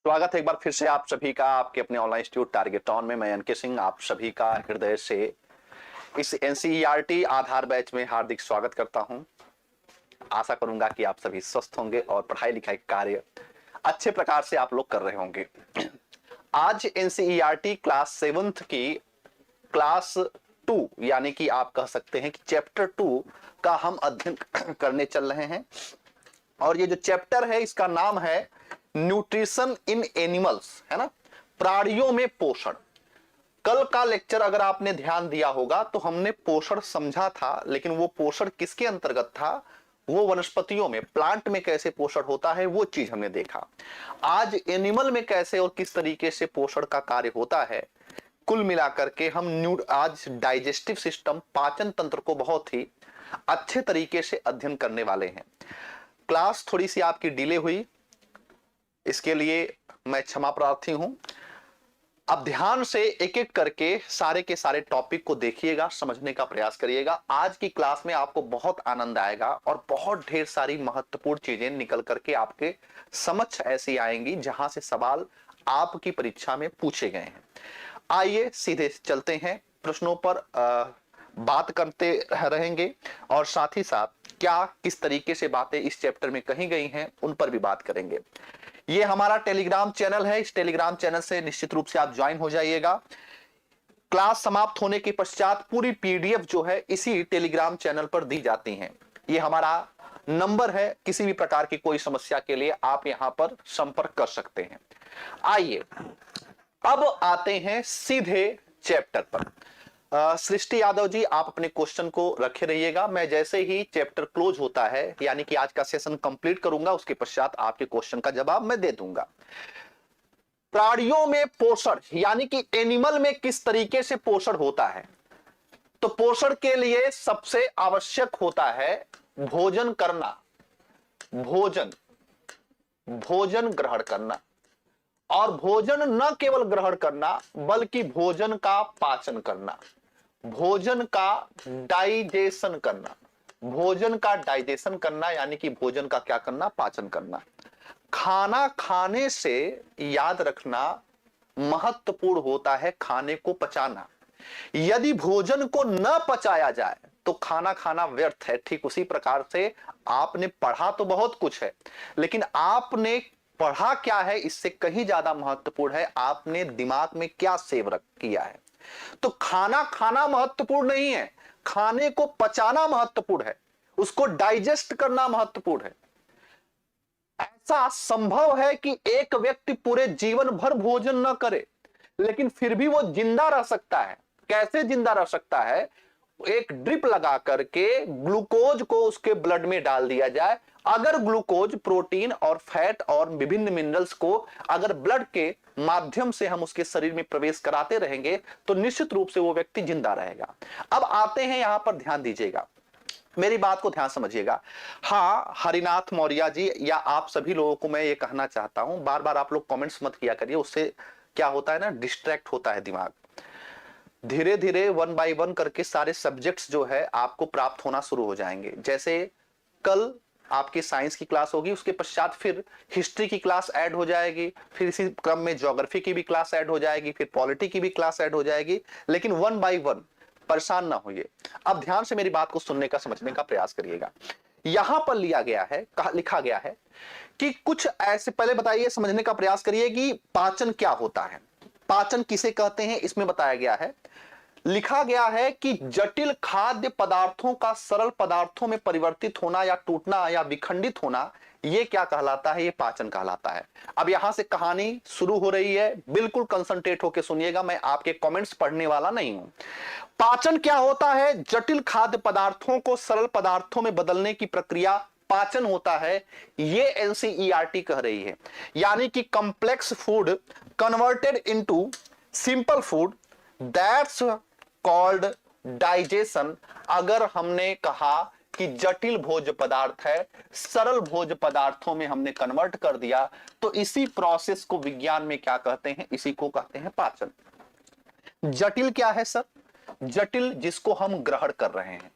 स्वागत है एक बार फिर से आप सभी का आपके अपने ऑनलाइन इंस्टीट्यूट टारगेट ऑन में। मैं एनके सिंह आप सभी का हृदय से इस एनसीईआरटी आधार बैच में हार्दिक स्वागत करता हूं। आशा करूंगा कि आप सभी स्वस्थ होंगे और पढ़ाई लिखाई कार्य अच्छे प्रकार से आप लोग कर रहे होंगे। आज एनसीईआरटी क्लास 7th की क्लास 2 यानी कि आप कह सकते हैं कि चैप्टर 2 का हम अध्ययन करने चल रहे हैं। और ये जो चैप्टर है इसका नाम है न्यूट्रिशन इन एनिमल्स, है ना, प्राणियों में पोषण। कल का लेक्चर अगर आपने ध्यान दिया होगा तो हमने पोषण समझा था, लेकिन वो पोषण किसके अंतर्गत था, वो वनस्पतियों में, प्लांट में कैसे पोषण होता है वो चीज हमने देखा। आज एनिमल में कैसे और किस तरीके से पोषण का कार्य होता है, कुल मिलाकर के हम आज डाइजेस्टिव सिस्टम, पाचन तंत्र को बहुत ही अच्छे तरीके से अध्ययन करने वाले हैं। क्लास थोड़ी सी आपकी डिले हुई, इसके लिए मैं क्षमा प्रार्थी हूं। अब ध्यान से एक एक करके सारे के सारे टॉपिक को देखिएगा, समझने का प्रयास करिएगा। आज की क्लास में आपको बहुत आनंद आएगा और बहुत ढेर सारी महत्वपूर्ण चीजें निकल करके आपके समझ ऐसी आएंगी जहां से सवाल आपकी परीक्षा में पूछे गए हैं। आइए सीधे चलते हैं प्रश्नों पर, बात करते रहेंगे और साथ ही साथ क्या किस तरीके से बातें इस चैप्टर में कही गई हैं उन पर भी बात करेंगे। ये हमारा टेलीग्राम चैनल है, इस टेलीग्राम चैनल से निश्चित रूप से आप ज्वाइन हो जाइएगा। क्लास समाप्त होने के पश्चात पूरी पीडीएफ जो है इसी टेलीग्राम चैनल पर दी जाती हैं। ये हमारा नंबर है, किसी भी प्रकार की कोई समस्या के लिए आप यहां पर संपर्क कर सकते हैं। आइए अब आते हैं सीधे चैप्टर पर। सृष्टि यादव जी, आप अपने क्वेश्चन को रखे रहिएगा। मैं जैसे ही चैप्टर क्लोज होता है, यानी कि आज का सेशन कंप्लीट करूंगा, उसके पश्चात आपके क्वेश्चन का जवाब मैं दे दूंगा। प्राणियों में पोषण यानी कि एनिमल में किस तरीके से पोषण होता है, तो पोषण के लिए सबसे आवश्यक होता है भोजन करना, भोजन ग्रहण करना। और भोजन न केवल ग्रहण करना बल्कि भोजन का पाचन करना, भोजन का डाइजेशन करना, भोजन का डाइजेशन करना यानी कि भोजन का क्या करना, पाचन करना। खाना खाने से याद रखना महत्वपूर्ण होता है खाने को पचाना। यदि भोजन को न पचाया जाए तो खाना खाना व्यर्थ है। ठीक उसी प्रकार से आपने पढ़ा तो बहुत कुछ है, लेकिन आपने पढ़ा क्या है इससे कहीं ज्यादा महत्वपूर्ण है आपने दिमाग में क्या सेव किया है। तो खाना खाना महत्वपूर्ण नहीं है, खाने को पचाना महत्वपूर्ण है, उसको डाइजेस्ट करना महत्वपूर्ण है। ऐसा संभव है कि एक व्यक्ति पूरे जीवन भर भोजन न करे लेकिन फिर भी वो जिंदा रह सकता है। कैसे जिंदा रह सकता है? एक ड्रिप लगा करके ग्लूकोज को उसके ब्लड में डाल दिया जाए। अगर ग्लूकोज, प्रोटीन और फैट और विभिन्न मिनरल्स को अगर ब्लड के माध्यम से हम उसके शरीर में प्रवेश कराते रहेंगे तो निश्चित रूप से वो व्यक्ति जिंदा रहेगा। अब आते हैं यहां पर, ध्यान दीजिएगा, मेरी बात को ध्यान समझिएगा। हाँ, हरिनाथ मौर्य जी या आप सभी लोगों को मैं ये कहना चाहता हूं, बार बार आप लोग कमेंट्स मत किया करिए, उससे क्या होता है ना, डिस्ट्रैक्ट होता है दिमाग। धीरे धीरे 1 by 1 करके सारे सब्जेक्ट्स जो है आपको प्राप्त होना शुरू हो जाएंगे। जैसे कल आपकी साइंस की क्लास होगी, उसके पश्चात फिर हिस्ट्री की क्लास ऐड हो जाएगी, फिर इसी क्रम में ज्योग्राफी की भी क्लास ऐड हो जाएगी, फिर पॉलिटी की भी क्लास ऐड हो जाएगी। लेकिन 1 by 1 परेशान ना होइए। अब ध्यान से मेरी बात को सुनने का, समझने का प्रयास करिएगा। यहां पर लिया गया है, लिखा गया है कि कुछ ऐसे, पहले बताइए, समझने का प्रयास करिए कि पाचन क्या होता है, पाचन किसे कहते हैं, इसमें बताया गया है। लिखा गया है कि जटिल खाद्य पदार्थों का सरल पदार्थों में परिवर्तित होना या टूटना या विखंडित होना, ये क्या कहलाता है, ये पाचन कहलाता है। अब यहां से कहानी शुरू हो रही है, बिल्कुल कंसंट्रेट होकर सुनिएगा, मैं आपके कमेंट्स पढ़ने वाला नहीं हूं। पाचन क्या होता है? जटिल खाद्य पदार्थों को सरल पदार्थों में बदलने की प्रक्रिया पाचन होता है, ये एनसीईआरटी कह रही है। यानी कि complex food converted into simple food, that's called digestion. अगर हमने कहा कि जटिल भोज्य पदार्थ है सरल भोज्य पदार्थों में हमने कन्वर्ट कर दिया, तो इसी प्रोसेस को विज्ञान में क्या कहते हैं, इसी को कहते हैं पाचन। जटिल क्या है सर? जटिल जिसको हम ग्रहण कर रहे हैं।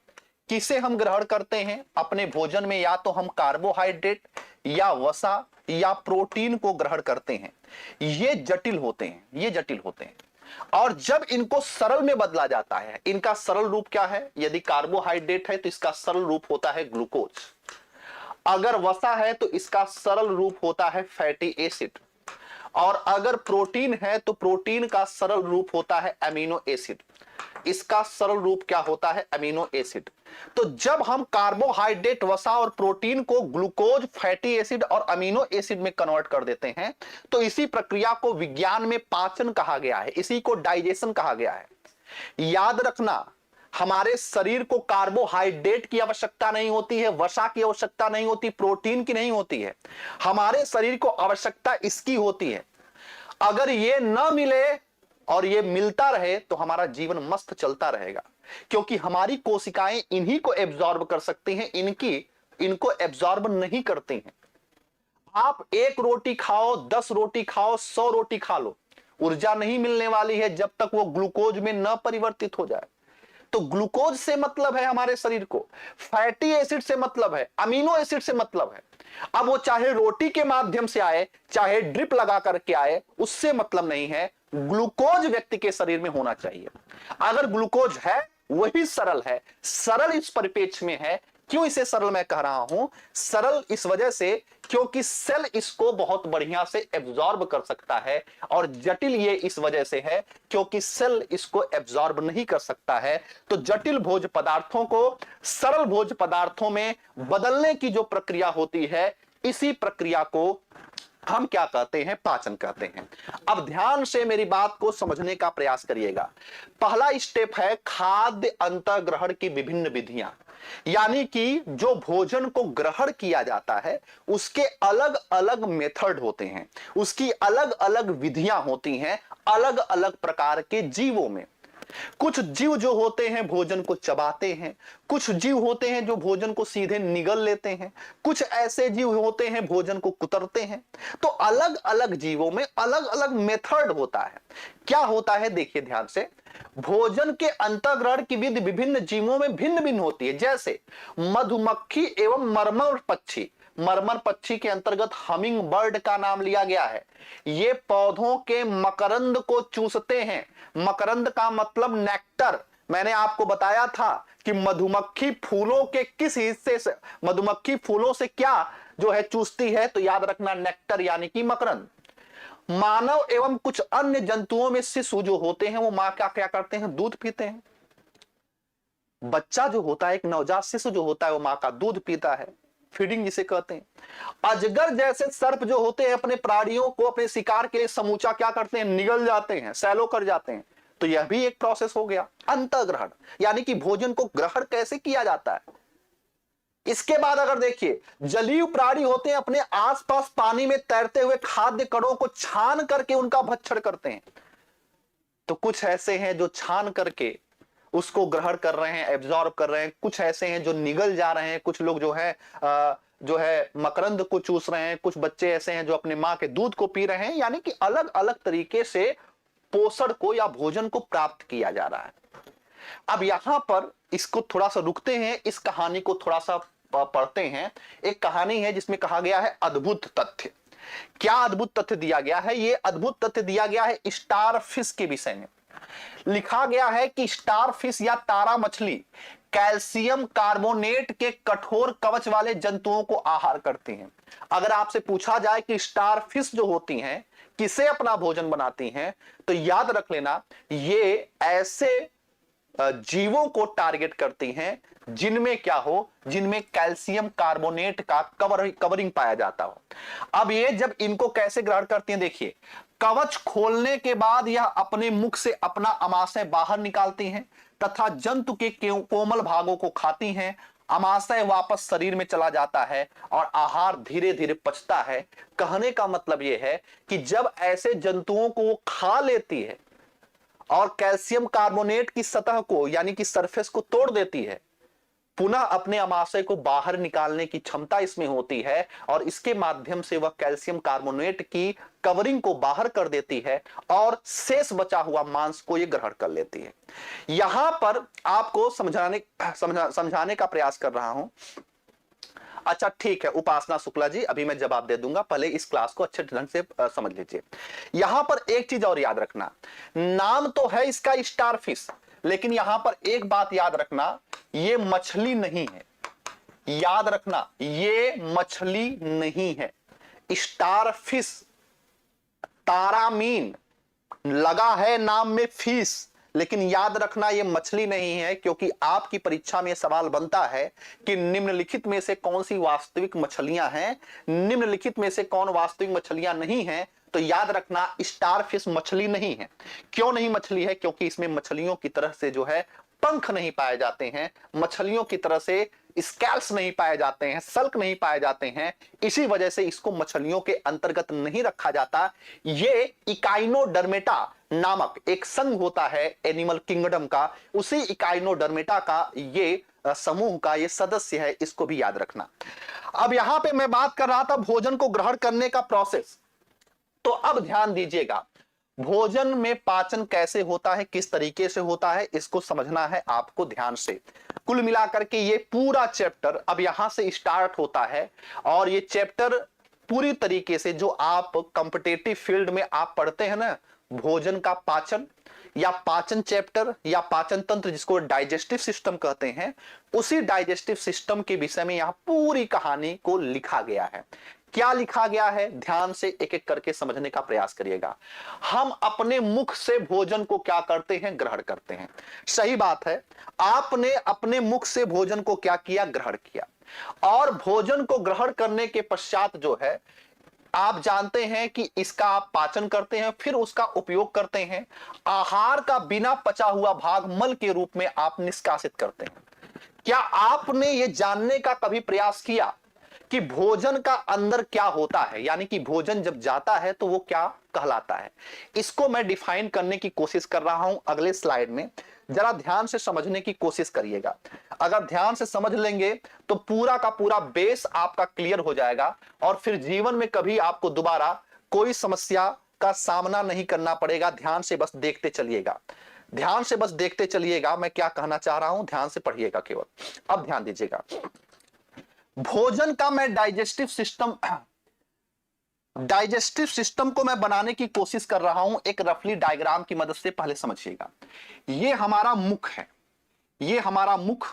किसे हम ग्रहण करते हैं अपने भोजन में? या तो हम कार्बोहाइड्रेट या वसा या प्रोटीन को ग्रहण करते हैं, ये जटिल होते हैं, ये जटिल होते हैं। और जब इनको सरल में बदला जाता है, इनका सरल रूप क्या है? यदि कार्बोहाइड्रेट है तो इसका सरल रूप होता है ग्लूकोज, अगर वसा है तो इसका सरल रूप होता है फैटी एसिड, और अगर प्रोटीन है तो प्रोटीन का सरल रूप होता है अमीनो एसिड। इसका सरल रूप क्या होता है? Amino acid. तो जब हम कार्बोहाइड्रेट, वसा और प्रोटीन को ग्लूकोज, फैटी एसिड और अमीनो एसिड में कन्वर्ट कर देते हैं, तो इसी प्रक्रिया को विज्ञान में पाचन कहा गया है, इसी को डाइजेशन कहा गया है। याद रखना, हमारे शरीर को कार्बोहाइड्रेट की आवश्यकता नहीं होती है, वसा की आवश्यकता नहीं होती, प्रोटीन की नहीं होती है। हमारे शरीर को आवश्यकता इसकी होती है। अगर ये न मिले और ये मिलता रहे तो हमारा जीवन मस्त चलता रहेगा, क्योंकि हमारी कोशिकाएं इन्हीं को एब्जॉर्ब कर सकती हैं, इनको एब्जॉर्ब नहीं करती हैं। आप 1 रोटी खाओ, 10 रोटी खाओ, 100 रोटी खा लो, ऊर्जा नहीं मिलने वाली है जब तक वो ग्लूकोज में न परिवर्तित हो जाए। तो ग्लूकोज से मतलब है हमारे शरीर को, फैटी एसिड से मतलब है, अमीनो एसिड से मतलब है। अब वो चाहे रोटी के माध्यम से आए, चाहे ड्रिप लगा करके आए, उससे मतलब नहीं है। ग्लूकोज व्यक्ति के शरीर में होना चाहिए। अगर ग्लूकोज है, वही सरल है। सरल इस परिप्रेक्ष्य में है। क्यों इसे सरल मैं कह रहा हूं? सरल इस वजह से क्योंकि सेल इसको बहुत बढ़िया से एब्जॉर्ब कर सकता है, और जटिल ये इस वजह से है क्योंकि सेल इसको एब्जॉर्ब नहीं कर सकता है। तो जटिल भोज्य पदार्थों को सरल भोज्य पदार्थों में बदलने की जो प्रक्रिया होती है, इसी प्रक्रिया को हम क्या कहते हैं? पाचन कहते हैं। अब ध्यान से मेरी बात को समझने का प्रयास करिएगा। पहला स्टेप है खाद्य अंतःग्रहण की विभिन्न विधियां, यानी कि जो भोजन को ग्रहण किया जाता है उसके अलग अलग मेथड होते हैं, उसकी अलग अलग विधियां होती हैं अलग अलग प्रकार के जीवों में। कुछ जीव जो होते हैं भोजन को चबाते हैं, कुछ जीव होते हैं जो भोजन को सीधे निगल लेते हैं, कुछ ऐसे जीव होते हैं भोजन को कुतरते हैं। तो अलग अलग जीवों में अलग अलग मेथड होता है। क्या होता है देखिए ध्यान से, भोजन के अंतःग्रहण की विधि विभिन्न जीवों में भिन्न भिन्न होती है। जैसे मधुमक्खी एवं मरमर पक्षी, मरमर पक्षी के अंतर्गत हमिंग बर्ड का नाम लिया गया है। ये पौधों के मकरंद को चूसते हैं। मकरंद का मतलब नेक्टर। मैंने आपको बताया था कि मधुमक्खी फूलों के किस हिस्से से, मधुमक्खी फूलों से क्या जो है चूसती है, तो याद रखना नेक्टर यानी कि मकरंद। मानव एवं कुछ अन्य जंतुओं में शिशु जो होते हैं वो मां क्या क्या करते हैं? दूध पीते हैं। बच्चा जो होता है, एक नवजात शिशु जो होता है, वो मां का दूध पीता है, फीडिंग जिसे कहते हैं। अजगर जैसे सर्प जो होते हैं अपने प्राणियों को अपने शिकार के लिए समूचा क्या करते हैं? निगल जाते हैं, सैलो कर जाते हैं। तो यह भी एक प्रोसेस हो गया अंतःग्रहण, यानी कि भोजन को ग्रहण कैसे किया जाता है। इसके बाद अगर देखिए, जलीय प्राणी होते हैं अपने आसपास पानी में तैरते हुए खाद्य कणों को छान करके उनका भक्षण करते हैं। तो कुछ ऐसे हैं जो छान करके उसको ग्रहण कर रहे हैं, एब्जॉर्ब कर रहे हैं। कुछ ऐसे हैं जो निगल जा रहे हैं। कुछ लोग जो है मकरंद को चूस रहे हैं। कुछ बच्चे ऐसे हैं जो अपने मां के दूध को पी रहे हैं। यानी कि अलग अलग तरीके से पोषण को या भोजन को प्राप्त किया जा रहा है। अब यहां पर इसको थोड़ा सा रुकते हैं, इस कहानी को थोड़ा सा पढ़ते हैं। एक कहानी है जिसमें कहा गया है अद्भुत तथ्य। क्या अद्भुत तथ्य दिया गया है? ये अद्भुत तथ्य दिया गया है स्टार फिश के विषय में। लिखा गया है कि स्टार फिश या तारा मछली कैल्शियम कार्बोनेट के कठोर कवच वाले जंतुओं को आहार करती हैं। अगर आपसे पूछा जाए कि स्टार फिश जो होती हैं किसे अपना भोजन बनाती हैं, तो याद रख लेना ये ऐसे जीवों को टारगेट करती हैं जिनमें क्या हो, जिनमें कैल्शियम कार्बोनेट का कवरिंग पाया जाता हो। अब ये जब इनको कैसे ग्रहण करती हैं देखिए, कवच खोलने के बाद यह अपने मुख से अपना अमाशय बाहर निकालती हैं तथा जंतु के कोमल भागों को खाती हैं। अमाशय वापस शरीर में चला जाता है और आहार धीरे धीरे पचता है। कहने का मतलब यह है कि जब ऐसे जंतुओं को वो खा लेती है और कैल्शियम कार्बोनेट की सतह को यानी कि सरफेस को तोड़ देती है, पुनः अपने अमाशय को बाहर निकालने की क्षमता इसमें होती है और इसके माध्यम से वह कैल्शियम कार्बोनेट की कवरिंग को बाहर कर देती है और शेष बचा हुआ मांस को यह ग्रहण कर लेती है। यहां पर आपको समझाने का प्रयास कर रहा हूं। अच्छा ठीक है उपासना शुक्ला जी, अभी मैं जवाब दे दूंगा, पहले इस क्लास को अच्छे ढंग से समझ लीजिए। यहां पर एक चीज और याद रखना, नाम तो है इसका स्टार फिश, लेकिन यहां पर एक बात याद रखना, ये मछली नहीं है। याद रखना ये मछली नहीं है। स्टार फिश, तारा मीन, लगा है नाम में फिश, लेकिन याद रखना ये मछली नहीं है, क्योंकि आपकी परीक्षा में सवाल बनता है कि निम्नलिखित में से कौन सी वास्तविक मछलियां हैं, निम्नलिखित में से कौन वास्तविक मछलियां नहीं हैं। तो याद रखना स्टार फिश मछली नहीं है। क्यों नहीं मछली है? क्योंकि इसमें मछलियों की तरह से जो है पंख नहीं पाए जाते हैं, मछलियों की तरह से स्कैल्स नहीं पाए जाते हैं, सल्क नहीं पाए जाते हैं, इसी वजह से इसको मछलियों के अंतर्गत नहीं रखा जाता। ये इकाइनोडर्मेटा नामक एक संघ होता है एनिमल किंगडम का, उसी इकाइनोडर्मेटा का ये समूह का ये सदस्य है, इसको भी याद रखना। अब यहां पे मैं बात कर रहा था भोजन को ग्रहण करने का प्रोसेस, तो अब ध्यान दीजिएगा भोजन में पाचन कैसे होता है, किस तरीके से होता है, इसको समझना है आपको ध्यान से। कुल मिलाकर के ये पूरा चैप्टर अब यहां से स्टार्ट होता है, और ये चैप्टर पूरी तरीके से जो आप कॉम्पिटिटिव फील्ड में आप पढ़ते हैं ना, भोजन का पाचन या पाचन चैप्टर या पाचन तंत्र जिसको डाइजेस्टिव सिस्टम कहते हैं, उसी डाइजेस्टिव सिस्टम के विषय में यहां पूरी कहानी को लिखा गया है। क्या लिखा गया है ध्यान से एक एक करके समझने का प्रयास करिएगा। हम अपने मुख से भोजन को क्या करते हैं? ग्रहण करते हैं। सही बात है, आपने अपने मुख से भोजन को क्या किया? ग्रहण किया। और भोजन को ग्रहण करने के पश्चात जो है आप जानते हैं कि इसका आप पाचन करते हैं, फिर उसका उपयोग करते हैं। आहार का बिना पचा हुआ भाग मल के रूप में आप निष्कासित करते हैं। क्या आपने यह जानने का कभी प्रयास किया कि भोजन का अंदर क्या होता है, यानी कि भोजन जब जाता है तो वो क्या कहलाता है? इसको मैं डिफाइन करने की कोशिश कर रहा हूं अगले स्लाइड में, जरा ध्यान से समझने की कोशिश करिएगा। अगर ध्यान से समझ लेंगे तो पूरा का पूरा बेस आपका क्लियर हो जाएगा, और फिर जीवन में कभी आपको दोबारा कोई समस्या का सामना नहीं करना पड़ेगा। ध्यान से बस देखते चलिएगा, ध्यान से बस देखते चलिएगा मैं क्या कहना चाह रहा हूं, ध्यान से पढ़िएगा केवल। अब ध्यान दीजिएगा, भोजन का मैं डाइजेस्टिव सिस्टम को मैं बनाने की कोशिश कर रहा हूं एक रफली डायग्राम की मदद से। पहले समझिएगा, ये हमारा मुख है, ये हमारा मुख,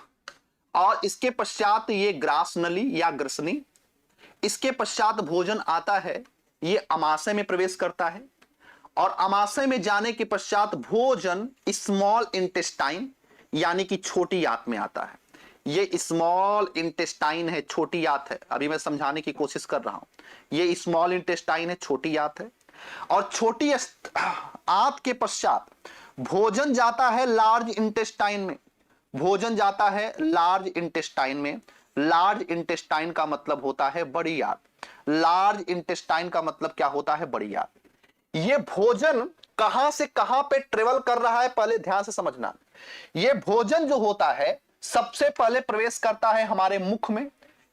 और इसके पश्चात ये ग्रास नली या ग्रसनी, इसके पश्चात भोजन आता है, ये अमाशय में प्रवेश करता है, और अमाशय में जाने के पश्चात भोजन स्मॉल इंटेस्टाइन यानी कि छोटी आंत में आता है। ये स्मॉल इंटेस्टाइन है, छोटी आंत है, अभी मैं समझाने की कोशिश कर रहा हूं। ये स्मॉल इंटेस्टाइन है, छोटी आंत है, और छोटी आंत के पश्चात भोजन जाता है लार्ज इंटेस्टाइन में। भोजन जाता है लार्ज इंटेस्टाइन में। लार्ज इंटेस्टाइन का मतलब होता है बड़ी आंत। लार्ज इंटेस्टाइन का मतलब क्या होता है? बड़ी आंत। ये भोजन कहां से कहां पे ट्रेवल कर रहा है, पहले ध्यान से समझना। ये भोजन जो होता है सबसे पहले प्रवेश करता है हमारे मुख में।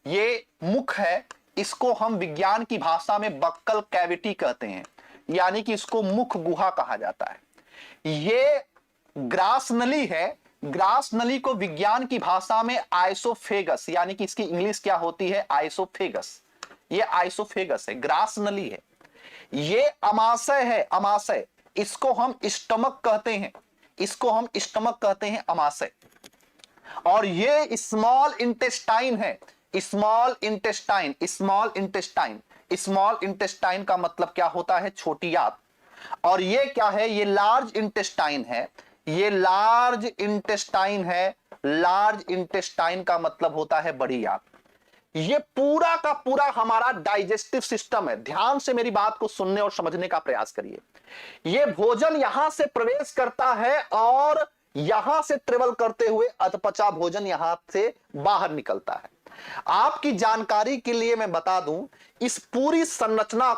ये मुख है, इसको हम विज्ञान की भाषा में बक्कल कैविटी कहते हैं, यानी कि इसको मुख गुहा कहा जाता है। ये ग्रास नली है, ग्रास नली को विज्ञान की भाषा में आइसोफेगस, यानी कि इसकी इंग्लिश क्या होती है? आइसोफेगस। ये आइसोफेगस है, ग्रास नली है। ये अमाशय है, अमाशय, इसको हम स्टमक कहते हैं, इसको हम स्टमक कहते हैं, अमाशय। और ये स्मॉल इंटेस्टाइन है, small intestine, small intestine. Small intestine का मतलब क्या होता है? छोटी आंत। और ये क्या है? ये लार्ज इंटेस्टाइन है, ये लार्ज इंटेस्टाइन है। लार्ज इंटेस्टाइन का मतलब होता है बड़ी आंत। ये पूरा का पूरा हमारा डाइजेस्टिव सिस्टम है। ध्यान से मेरी बात को सुनने और समझने का प्रयास करिए। ये भोजन यहां से प्रवेश करता है और यहां से ट्रेवल करते हुए अधपचा भोजन यहां से बाहर निकलता है। आपकी जानकारी के लिए मैं बता दूं, इस पूरी संरचना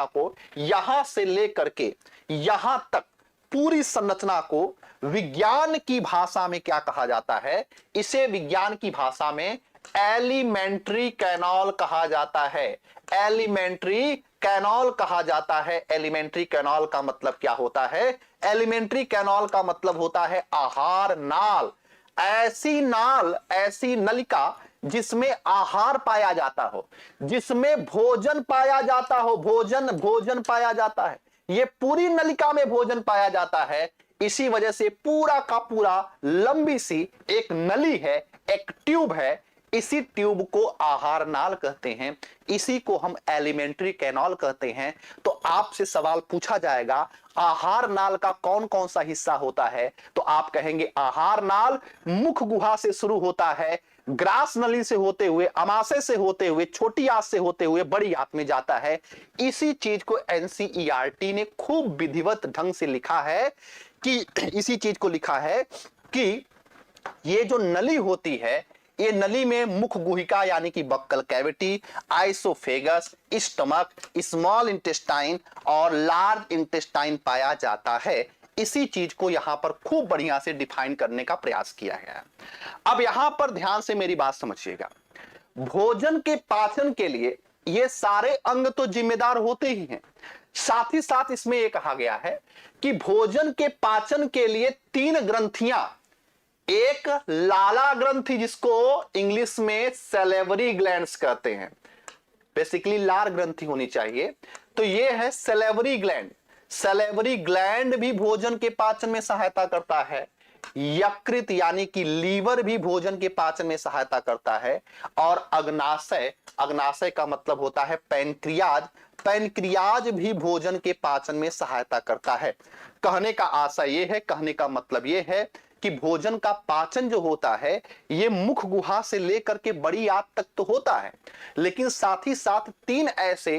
को यहां से लेकर के यहां तक पूरी संरचना को विज्ञान की भाषा में क्या कहा जाता है? इसे विज्ञान की भाषा में एलिमेंट्री कैनाल कहा जाता है। एलिमेंट्री कैनाल कहा जाता है। एलिमेंट्री कैनाल का मतलब क्या होता है? एलिमेंट्री कैनाल का मतलब होता है आहार नाल। ऐसी नाल, ऐसी नलिका जिसमें आहार पाया जाता हो, जिसमें भोजन पाया जाता हो, भोजन पाया जाता है, ये पूरी नलिका में भोजन पाया जाता है। इसी वजह से पूरा का पूरा लंबी सी एक नली है, एक ट्यूब है, इसी ट्यूब को आहार नाल कहते हैं, इसी को हम एलिमेंट्री कैनाल कहते हैं। तो आपसे सवाल पूछा जाएगा आहार नाल का कौन कौन सा हिस्सा होता है, तो आप कहेंगे आहार नाल मुख गुहा से शुरू होता है, ग्रास नली से होते हुए, अमाशय से होते हुए, छोटी आंत से होते हुए बड़ी आंत में जाता है। इसी चीज को एनसीईआरटी ने खूब विधिवत ढंग से लिखा है कि इसी चीज को लिखा है कि ये जो नली होती है, ये नली में मुख गुहिका यानी कि buccal cavity, oesophagus, stomach, small intestine और लार्ज इंटेस्टाइन पाया जाता है। इसी चीज को यहां पर खूब बढ़िया से डिफाइन करने का प्रयास किया गया है। अब यहां पर ध्यान से मेरी बात समझिएगा, भोजन के पाचन के लिए ये सारे अंग तो जिम्मेदार होते ही हैं, साथ ही साथ इसमें यह कहा गया है कि भोजन के पाचन के लिए 3 ग्रंथियां, एक लाला ग्रंथि जिसको इंग्लिश में सैलिवरी ग्लैंड्स कहते हैं, बेसिकली लार ग्रंथि होनी चाहिए, तो ये है सैलिवरी ग्लैंड। सैलिवरी ग्लैंड भी भोजन के पाचन में सहायता करता है। यकृत यानी कि लीवर भी भोजन के पाचन में सहायता करता है। और अग्नाशय, अग्नाशय का मतलब होता है पैनक्रियाज, पैनक्रियाज भी भोजन के पाचन में सहायता करता है। कहने का आशय यह है, कहने का मतलब यह है कि भोजन का पाचन जो होता है ये मुख गुहा से लेकर के बड़ी आंत तक तो होता है, लेकिन साथ ही साथ 3 ऐसे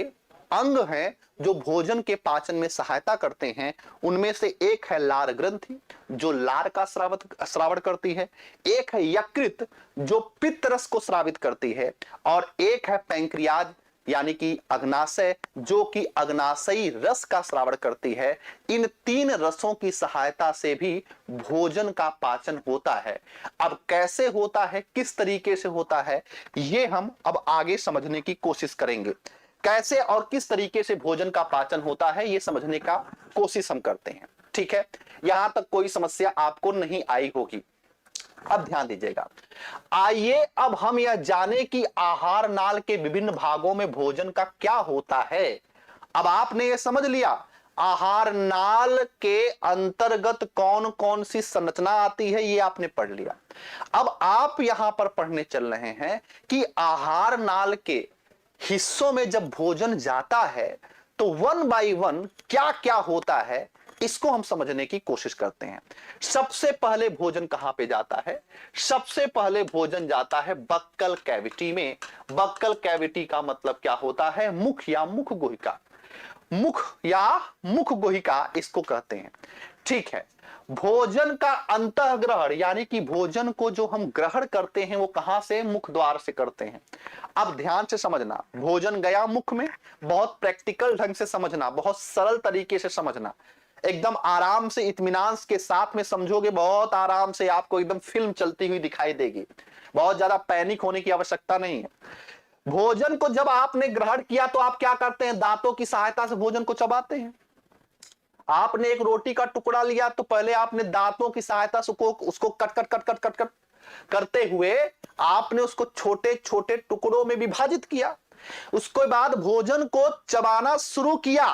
अंग हैं जो भोजन के पाचन में सहायता करते हैं। उनमें से एक है लार ग्रंथि जो लार का श्रावण करती है, एक है यकृत जो पित्त रस को स्रावित करती है, और एक है पैंक्रियाज यानी कि अग्नाशय जो कि अग्नाशयी रस का श्रावण करती है। इन 3 रसों की सहायता से भी भोजन का पाचन होता है। अब कैसे होता है, किस तरीके से होता है, ये हम अब आगे समझने की कोशिश करेंगे। कैसे और किस तरीके से भोजन का पाचन होता है ये समझने का कोशिश हम करते हैं। ठीक है, यहां तक कोई समस्या आपको नहीं आई होगी। अब ध्यान दीजिएगा, आइए अब हम यह जाने कि आहार नाल के विभिन्न भागों में भोजन का क्या होता है। अब आपने यह समझ लिया आहार नाल के अंतर्गत कौन कौन सी संरचना आती है, ये आपने पढ़ लिया। अब आप यहां पर पढ़ने चल रहे हैं कि आहार नाल के हिस्सों में जब भोजन जाता है तो 1 बाय 1 क्या क्या होता है, इसको हम समझने की कोशिश करते हैं। सबसे पहले भोजन कहां पे जाता है? सबसे पहले भोजन जाता है बक्कल कैविटी में। बक्कल कैविटी का मतलब क्या होता है? मुख या मुख गुहिका, मुख या मुख गुहिका इसको कहते हैं। ठीक है, भोजन का अंतःग्रहण यानी कि भोजन को जो हम ग्रहण करते हैं वो कहां से? मुख द्वार से करते हैं। अब ध्यान से समझना, भोजन गया मुख में, बहुत प्रैक्टिकल ढंग से समझना, बहुत सरल तरीके से समझना, एकदम आराम से इत्मीनान के साथ में समझोगे, बहुत आराम से आपको एकदम फिल्म चलती हुई दिखाई देगी। बहुत ज्यादा पैनिक होने की आवश्यकता नहीं है। भोजन को जब आपने ग्रहण किया तो आप क्या करते हैं? दांतों की सहायता से भोजन को चबाते हैं। आपने एक रोटी का टुकड़ा लिया तो पहले आपने दांतों की सहायता से उसको cut cut cut cut cut cut करते हुए आपने उसको छोटे छोटे टुकड़ों में विभाजित किया। उसके बाद भोजन को चबाना शुरू किया,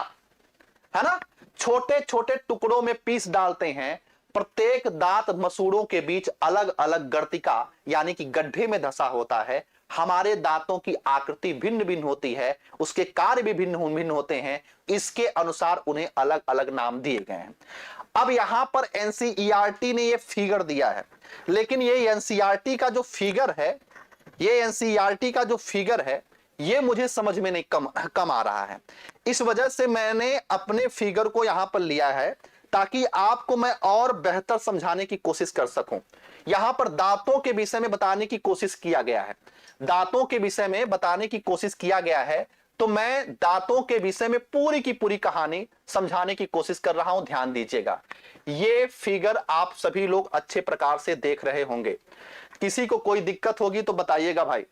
है ना? छोटे छोटे टुकड़ों में पीस डालते हैं। प्रत्येक दांत मसूड़ों के बीच अलग अलग गर्तिका यानी कि गड्ढे में धंसा होता है। हमारे दांतों की आकृति भिन्न भिन्न होती है, उसके कार्य भी भिन्न भिन्न होते हैं, इसके अनुसार उन्हें अलग अलग नाम दिए गए हैं। अब यहां पर एनसीईआरटी ने यह फिगर दिया है, लेकिन ये एनसीईआरटी का जो फिगर है, ये एनसीईआरटी का जो फिगर है ये मुझे समझ में नहीं कम आ रहा है। इस वजह से मैंने अपने फिगर को यहां पर लिया है ताकि आपको मैं और बेहतर समझाने की कोशिश कर सकूं। यहां पर दांतों के विषय में बताने की कोशिश किया गया है, दांतों के विषय में बताने की कोशिश किया गया है, तो मैं दांतों के विषय में पूरी की पूरी कहानी समझाने की कोशिश कर रहा हूं। ध्यान दीजिएगा, ये फिगर आप सभी लोग अच्छे प्रकार से देख रहे होंगे। किसी को कोई दिक्कत होगी तो बताइएगा भाई।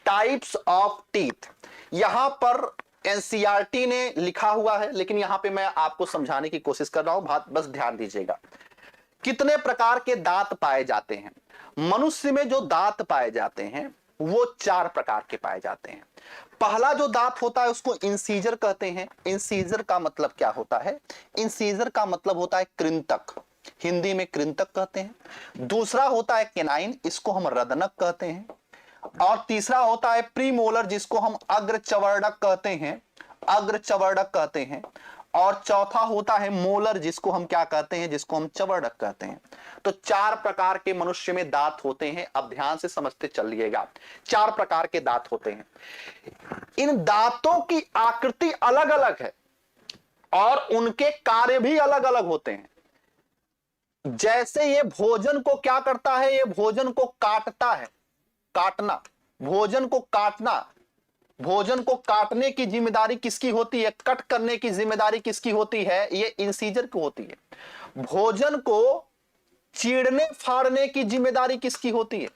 टाइप्स ऑफ टीथ यहां पर एनसीईआरटी ने लिखा हुआ है, लेकिन यहां पे मैं आपको समझाने की कोशिश कर रहा हूं, बस ध्यान दीजिएगा। कितने प्रकार के दांत पाए जाते हैं? मनुष्य में जो दांत पाए जाते हैं वो 4 प्रकार के पाए जाते हैं। पहला जो दांत होता है उसको इंसीजर कहते हैं। इंसीजर का मतलब क्या होता है? इंसीजर का मतलब होता है कृंतक, हिंदी में कृंतक कहते हैं। दूसरा होता है केनाइन, इसको हम रदनक कहते हैं। और तीसरा होता है प्रीमोलर, जिसको हम अग्रचवर्णक कहते हैं, अग्रचवर्णक कहते हैं। और चौथा होता है मोलर, जिसको हम क्या कहते हैं? जिसको हम चवर्णक कहते हैं। तो 4 प्रकार के मनुष्य में दांत होते हैं। अब ध्यान से समझते चलिएगा, 4 प्रकार के दांत होते हैं। इन दांतों की आकृति अलग अलग है और उनके कार्य भी अलग अलग होते हैं। जैसे ये भोजन को क्या करता है? ये भोजन को काटता है, काटना, भोजन को काटना। भोजन को काटने की जिम्मेदारी किसकी होती है? कट करने की जिम्मेदारी किसकी होती है? ये इंसीजर की होती है। भोजन को चीरने फाड़ने की जिम्मेदारी किसकी होती है?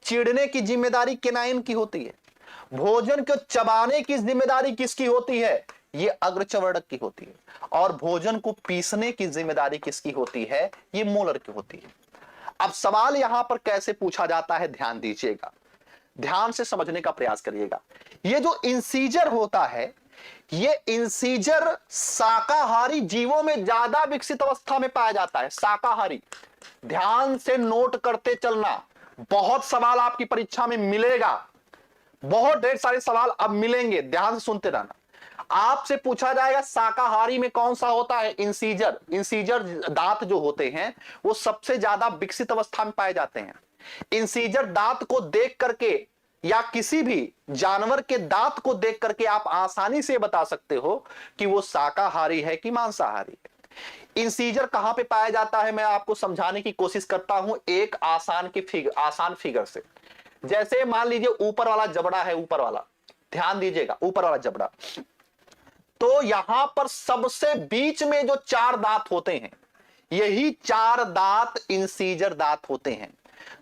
चीरने की जिम्मेदारी केनाइन की होती है। भोजन को चबाने की जिम्मेदारी किसकी होती है? ये अग्रचवर्णक की होती है। और भोजन को पीसने की जिम्मेदारी किसकी होती है? ये मोलर की होती है। अब सवाल यहां पर कैसे पूछा जाता है, ध्यान दीजिएगा, ध्यान से समझने का प्रयास करिएगा। ये जो इंसीजर होता है, ये इंसीजर शाकाहारी जीवों में ज्यादा विकसित अवस्था में पाया जाता है। शाकाहारी, ध्यान से नोट करते चलना, बहुत सवाल आपकी परीक्षा में मिलेगा, बहुत ढेर सारे सवाल अब मिलेंगे, ध्यान से सुनते रहना। आपसे पूछा जाएगा शाकाहारी में कौन सा होता है? इंसीजर। इंसीजर दांत जो होते हैं वो सबसे ज्यादा विकसित अवस्था में पाए जाते हैं। इंसीजर दांत को देख करके या किसी भी जानवर के दांत को देख करके आप आसानी से बता सकते हो कि वो शाकाहारी है कि मांसाहारी है। इंसीजर कहां पे पाया जाता है, मैं आपको समझाने की कोशिश करता हूं एक आसान फिगर से। जैसे मान लीजिए ऊपर वाला जबड़ा है, ऊपर वाला, ध्यान दीजिएगा, ऊपर वाला जबड़ा, तो यहां पर सबसे बीच में जो 4 दांत होते हैं, यही 4 दांत इंसीजर दांत होते हैं।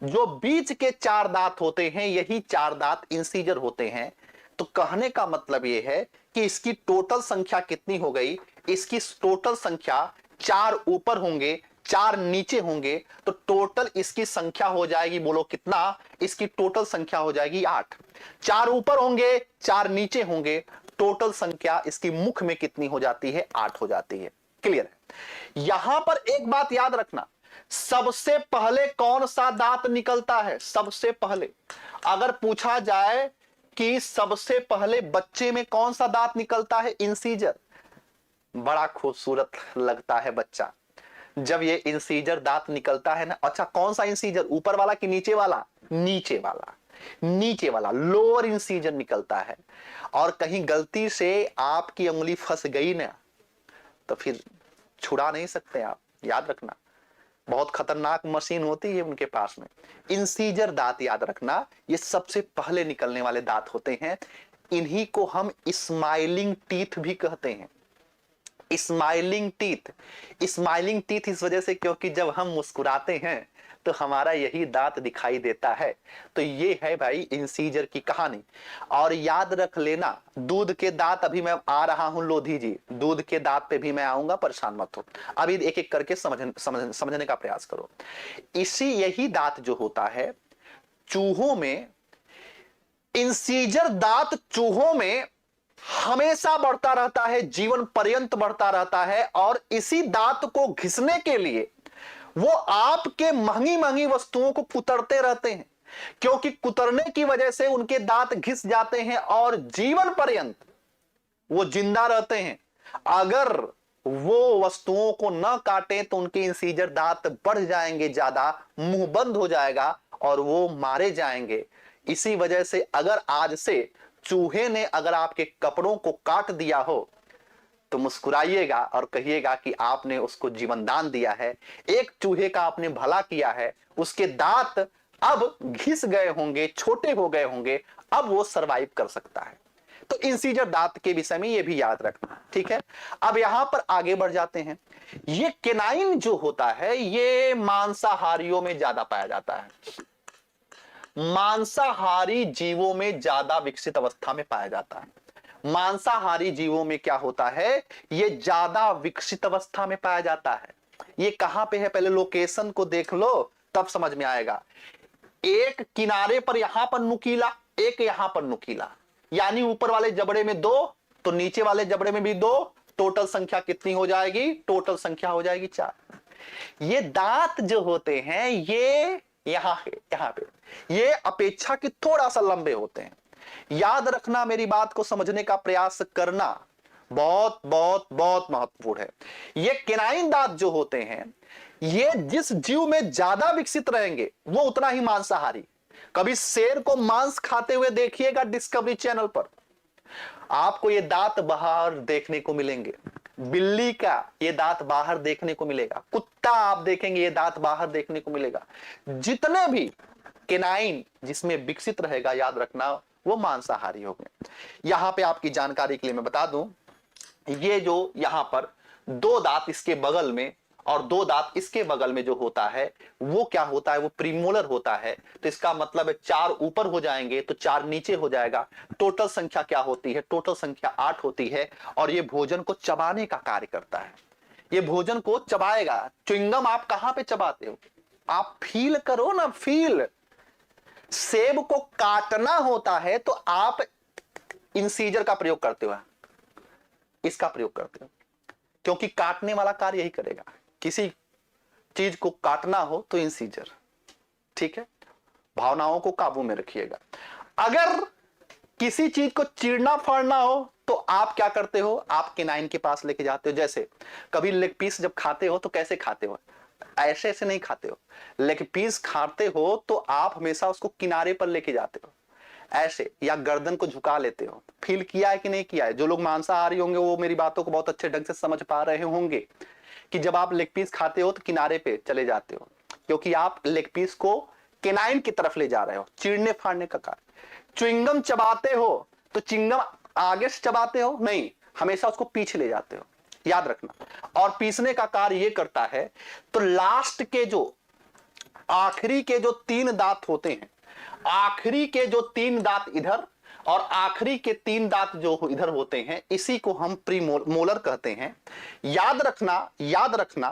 जो बीच के 4 दांत होते हैं, यही 4 दांत इंसीजर होते हैं। तो कहने का मतलब यह है कि इसकी टोटल संख्या कितनी हो गई? इसकी टोटल संख्या 4 ऊपर होंगे, 4 नीचे होंगे, तो टोटल इसकी संख्या हो जाएगी, बोलो कितना? इसकी टोटल संख्या हो जाएगी 8। 4 ऊपर होंगे, 4 नीचे होंगे, टोटल संख्या इसकी मुख में कितनी हो जाती है? 8 हो जाती है। क्लियर है? यहां पर एक बात याद रखना, सबसे पहले कौन सा दांत निकलता है? सबसे पहले अगर पूछा जाए कि सबसे पहले बच्चे में कौन सा दांत निकलता है? इंसीजर। बड़ा खूबसूरत लगता है बच्चा जब ये इंसीजर दांत निकलता है ना। अच्छा, कौन सा इंसीजर? ऊपर वाला कि नीचे वाला? नीचे वाला, नीचे वाला लोअर इंसीजर निकलता है। और कहीं गलती से आपकी उंगली फंस गई ना, तो फिर छुड़ा नहीं सकते आप, याद रखना। बहुत खतरनाक मशीन होती है उनके पास में। इंसीजर दांत याद रखना, ये सबसे पहले निकलने वाले दांत होते हैं। इन्हीं को हम स्माइलिंग टीथ भी कहते हैं। स्माइलिंग टीथ, स्माइलिंग टीथ इस वजह से क्योंकि जब हम मुस्कुराते हैं तो हमारा यही दांत दिखाई देता है। तो ये है भाई इंसीजर की कहानी। और याद रख लेना, दूध के दांत, अभी मैं आ रहा हूं लोधी जी, दूध के दांत पे भी मैं आऊंगा, परेशान मत हो। अभी एक एक करके समझने का प्रयास करो। इसी यही दांत जो होता है चूहों में, इंसीजर दांत चूहों में हमेशा बढ़ता रहता है, जीवन पर्यंत बढ़ता रहता है। और इसी दांत को घिसने के लिए वो आपके महंगी महंगी वस्तुओं को कुतरते रहते हैं, क्योंकि कुतरने की वजह से उनके दांत घिस जाते हैं और जीवन पर्यंत वो जिंदा रहते हैं। अगर वो वस्तुओं को न काटे तो उनके इंसीजर दांत बढ़ जाएंगे, ज्यादा मुंह बंद हो जाएगा और वो मारे जाएंगे। इसी वजह से अगर आज से चूहे ने अगर आपके कपड़ों को काट दिया हो तो मुस्कुराइएगा और कहिएगा कि आपने उसको जीवन दान दिया है, एक चूहे का आपने भला किया है। उसके दांत अब घिस गए होंगे, छोटे हो गए होंगे, अब वो सरवाइव कर सकता है। तो इंसीजर दांत के विषय में ये भी याद रखना, ठीक है। अब यहां पर आगे बढ़ जाते हैं। ये केनाइन जो होता है ये मांसाहारियों में ज्यादा पाया जाता है, मांसाहारी जीवों में ज्यादा विकसित अवस्था में पाया जाता है। मांसाहारी जीवों में क्या होता है, ये ज्यादा विकसित अवस्था में पाया जाता है। ये कहां पे है, पहले लोकेशन को देख लो तब समझ में आएगा। एक किनारे पर यहां पर नुकीला, एक यहां पर नुकीला, यानी ऊपर वाले जबड़े में 2 तो नीचे वाले जबड़े में भी 2, टोटल संख्या कितनी हो जाएगी? टोटल संख्या हो जाएगी 4। ये दांत जो होते हैं ये यहां पे ये अपेक्षा की थोड़ा सा लंबे होते हैं। याद रखना, मेरी बात को समझने का प्रयास करना बहुत बहुत बहुत महत्वपूर्ण है। ये केनाइन दांत जो होते हैं ये जिस जीव में ज्यादा विकसित रहेंगे वो उतना ही मांसाहारी। कभी शेर को मांस खाते हुए देखिएगा डिस्कवरी चैनल पर, आपको ये दांत बाहर देखने को मिलेंगे। बिल्ली का ये दांत बाहर देखने को मिलेगा, कुत्ता आप देखेंगे ये दांत बाहर देखने को मिलेगा। जितने भी केनाइन जिसमें विकसित रहेगा, याद रखना वो मांसाहारी होंगे। यहां पे आपकी जानकारी के लिए मैं बता दूं, ये जो यहां पर 2 दांत इसके बगल में और 2 दांत इसके बगल में जो होता है वो क्या होता है? वो प्रीमोलर होता है। तो इसका मतलब है 4 ऊपर हो जाएंगे तो 4 नीचे हो जाएगा। टोटल संख्या क्या होती है? टोटल संख्या 8 होती है। और ये भोजन को चबाने का कार्य करता है, ये भोजन को चबाएगा। च्युइंगम आप कहां पे चबाते हो? आप फील करो ना, फील। सेब को काटना होता है तो आप इंसीजर का प्रयोग करते हो, इसका प्रयोग करते हो, क्योंकि काटने वाला कार्य यही करेगा। किसी चीज को काटना हो तो इंसीजर, ठीक है। भावनाओं को काबू में रखिएगा। अगर किसी चीज को चीरना फाड़ना हो तो आप क्या करते हो? आप केनाइन के पास लेके जाते हो। जैसे कभी लेग पीस जब खाते हो तो कैसे खाते हो? ऐसे ऐसे नहीं खाते हो। लेग पीस खाते हो तो आप हमेशा उसको किनारे पर लेके जाते हो, ऐसे, या गर्दन को झुका लेते हो। फील किया है कि नहीं किया है? जो लोग मांसाहारी होंगे वो मेरी बातों को बहुत अच्छे ढंग से समझ पा रहे होंगे कि जब आप लेग पीस खाते हो तो किनारे पे चले जाते हो, क्योंकि आप लेग पीस को केनाइन की तरफ ले जा रहे हो, चीरने फाड़ने का कार्य। च्युइंगम चबाते हो तो च्युइंगम आगे से चबाते हो नहीं, हमेशा उसको पीछे ले जाते हो, याद रखना। और पीसने का कार्य ये करता है। तो लास्ट के जो आखिरी के जो 3 दांत होते हैं, आखिरी के जो 3 दांत इधर और आखिरी के 3 दांत जो इधर होते हैं, इसी को हम प्रीमोलर कहते हैं। याद रखना, याद रखना,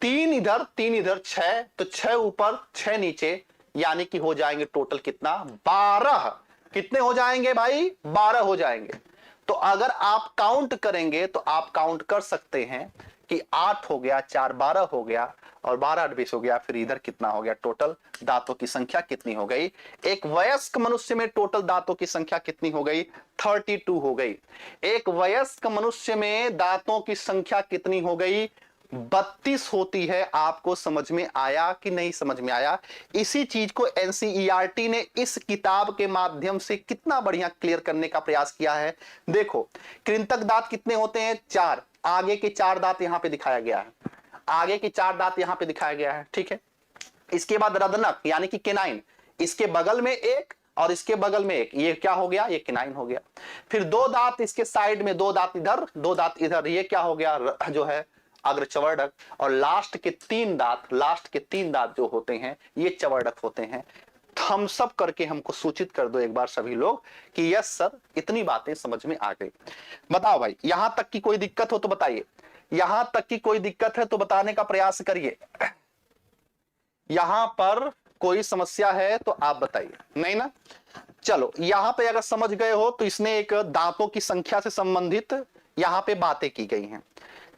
3 इधर 3 इधर 6, तो 6 ऊपर 6 नीचे, यानी कि हो जाएंगे टोटल कितना? 12। कितने हो जाएंगे भाई? 12 हो जाएंगे। तो अगर आप काउंट करेंगे तो आप काउंट कर सकते हैं कि 8 हो गया, 4 12 हो गया और 12 8 20 हो गया। फिर इधर कितना हो गया? टोटल दांतों की संख्या कितनी हो गई? एक वयस्क मनुष्य में टोटल दांतों की संख्या कितनी हो गई? 32 हो गई। एक वयस्क मनुष्य में दांतों की संख्या कितनी हो गई? 32 होती है। आपको समझ में आया कि नहीं समझ में आया? इसी चीज को एनसीईआरटी ने इस किताब के माध्यम से कितना बढ़िया क्लियर करने का प्रयास किया है। देखो, कृंतक दांत कितने होते हैं? 4। आगे के 4 दांत यहां पे दिखाया गया है, आगे के 4 दांत यहां पे दिखाया गया है, ठीक है। इसके बाद रदनक यानी कि केनाइन, इसके बगल में 1 और इसके बगल में 1, ये क्या हो गया? ये केनाइन हो गया। फिर 2 दांत इसके साइड में, 2 दांत इधर 2 दांत इधर, ये क्या हो गया? जो है अग्रचवर्णक। और लास्ट के 3 दांत, लास्ट के 3 दांत जो होते हैं ये चवर्णक होते हैं। थम्स अप करके हमको सूचित कर दो एक बार सभी लोग कि यस सर, इतनी बातें समझ में आ गई। बताओ भाई, यहां तक की कोई दिक्कत हो तो बताइए, यहां तक की कोई दिक्कत है तो बताने का प्रयास करिए। यहां पर कोई समस्या है तो आप बताइए, नहीं ना? चलो, यहां पे अगर समझ गए हो तो इसने एक दांतों की संख्या से संबंधित यहां पे बातें की गई हैं।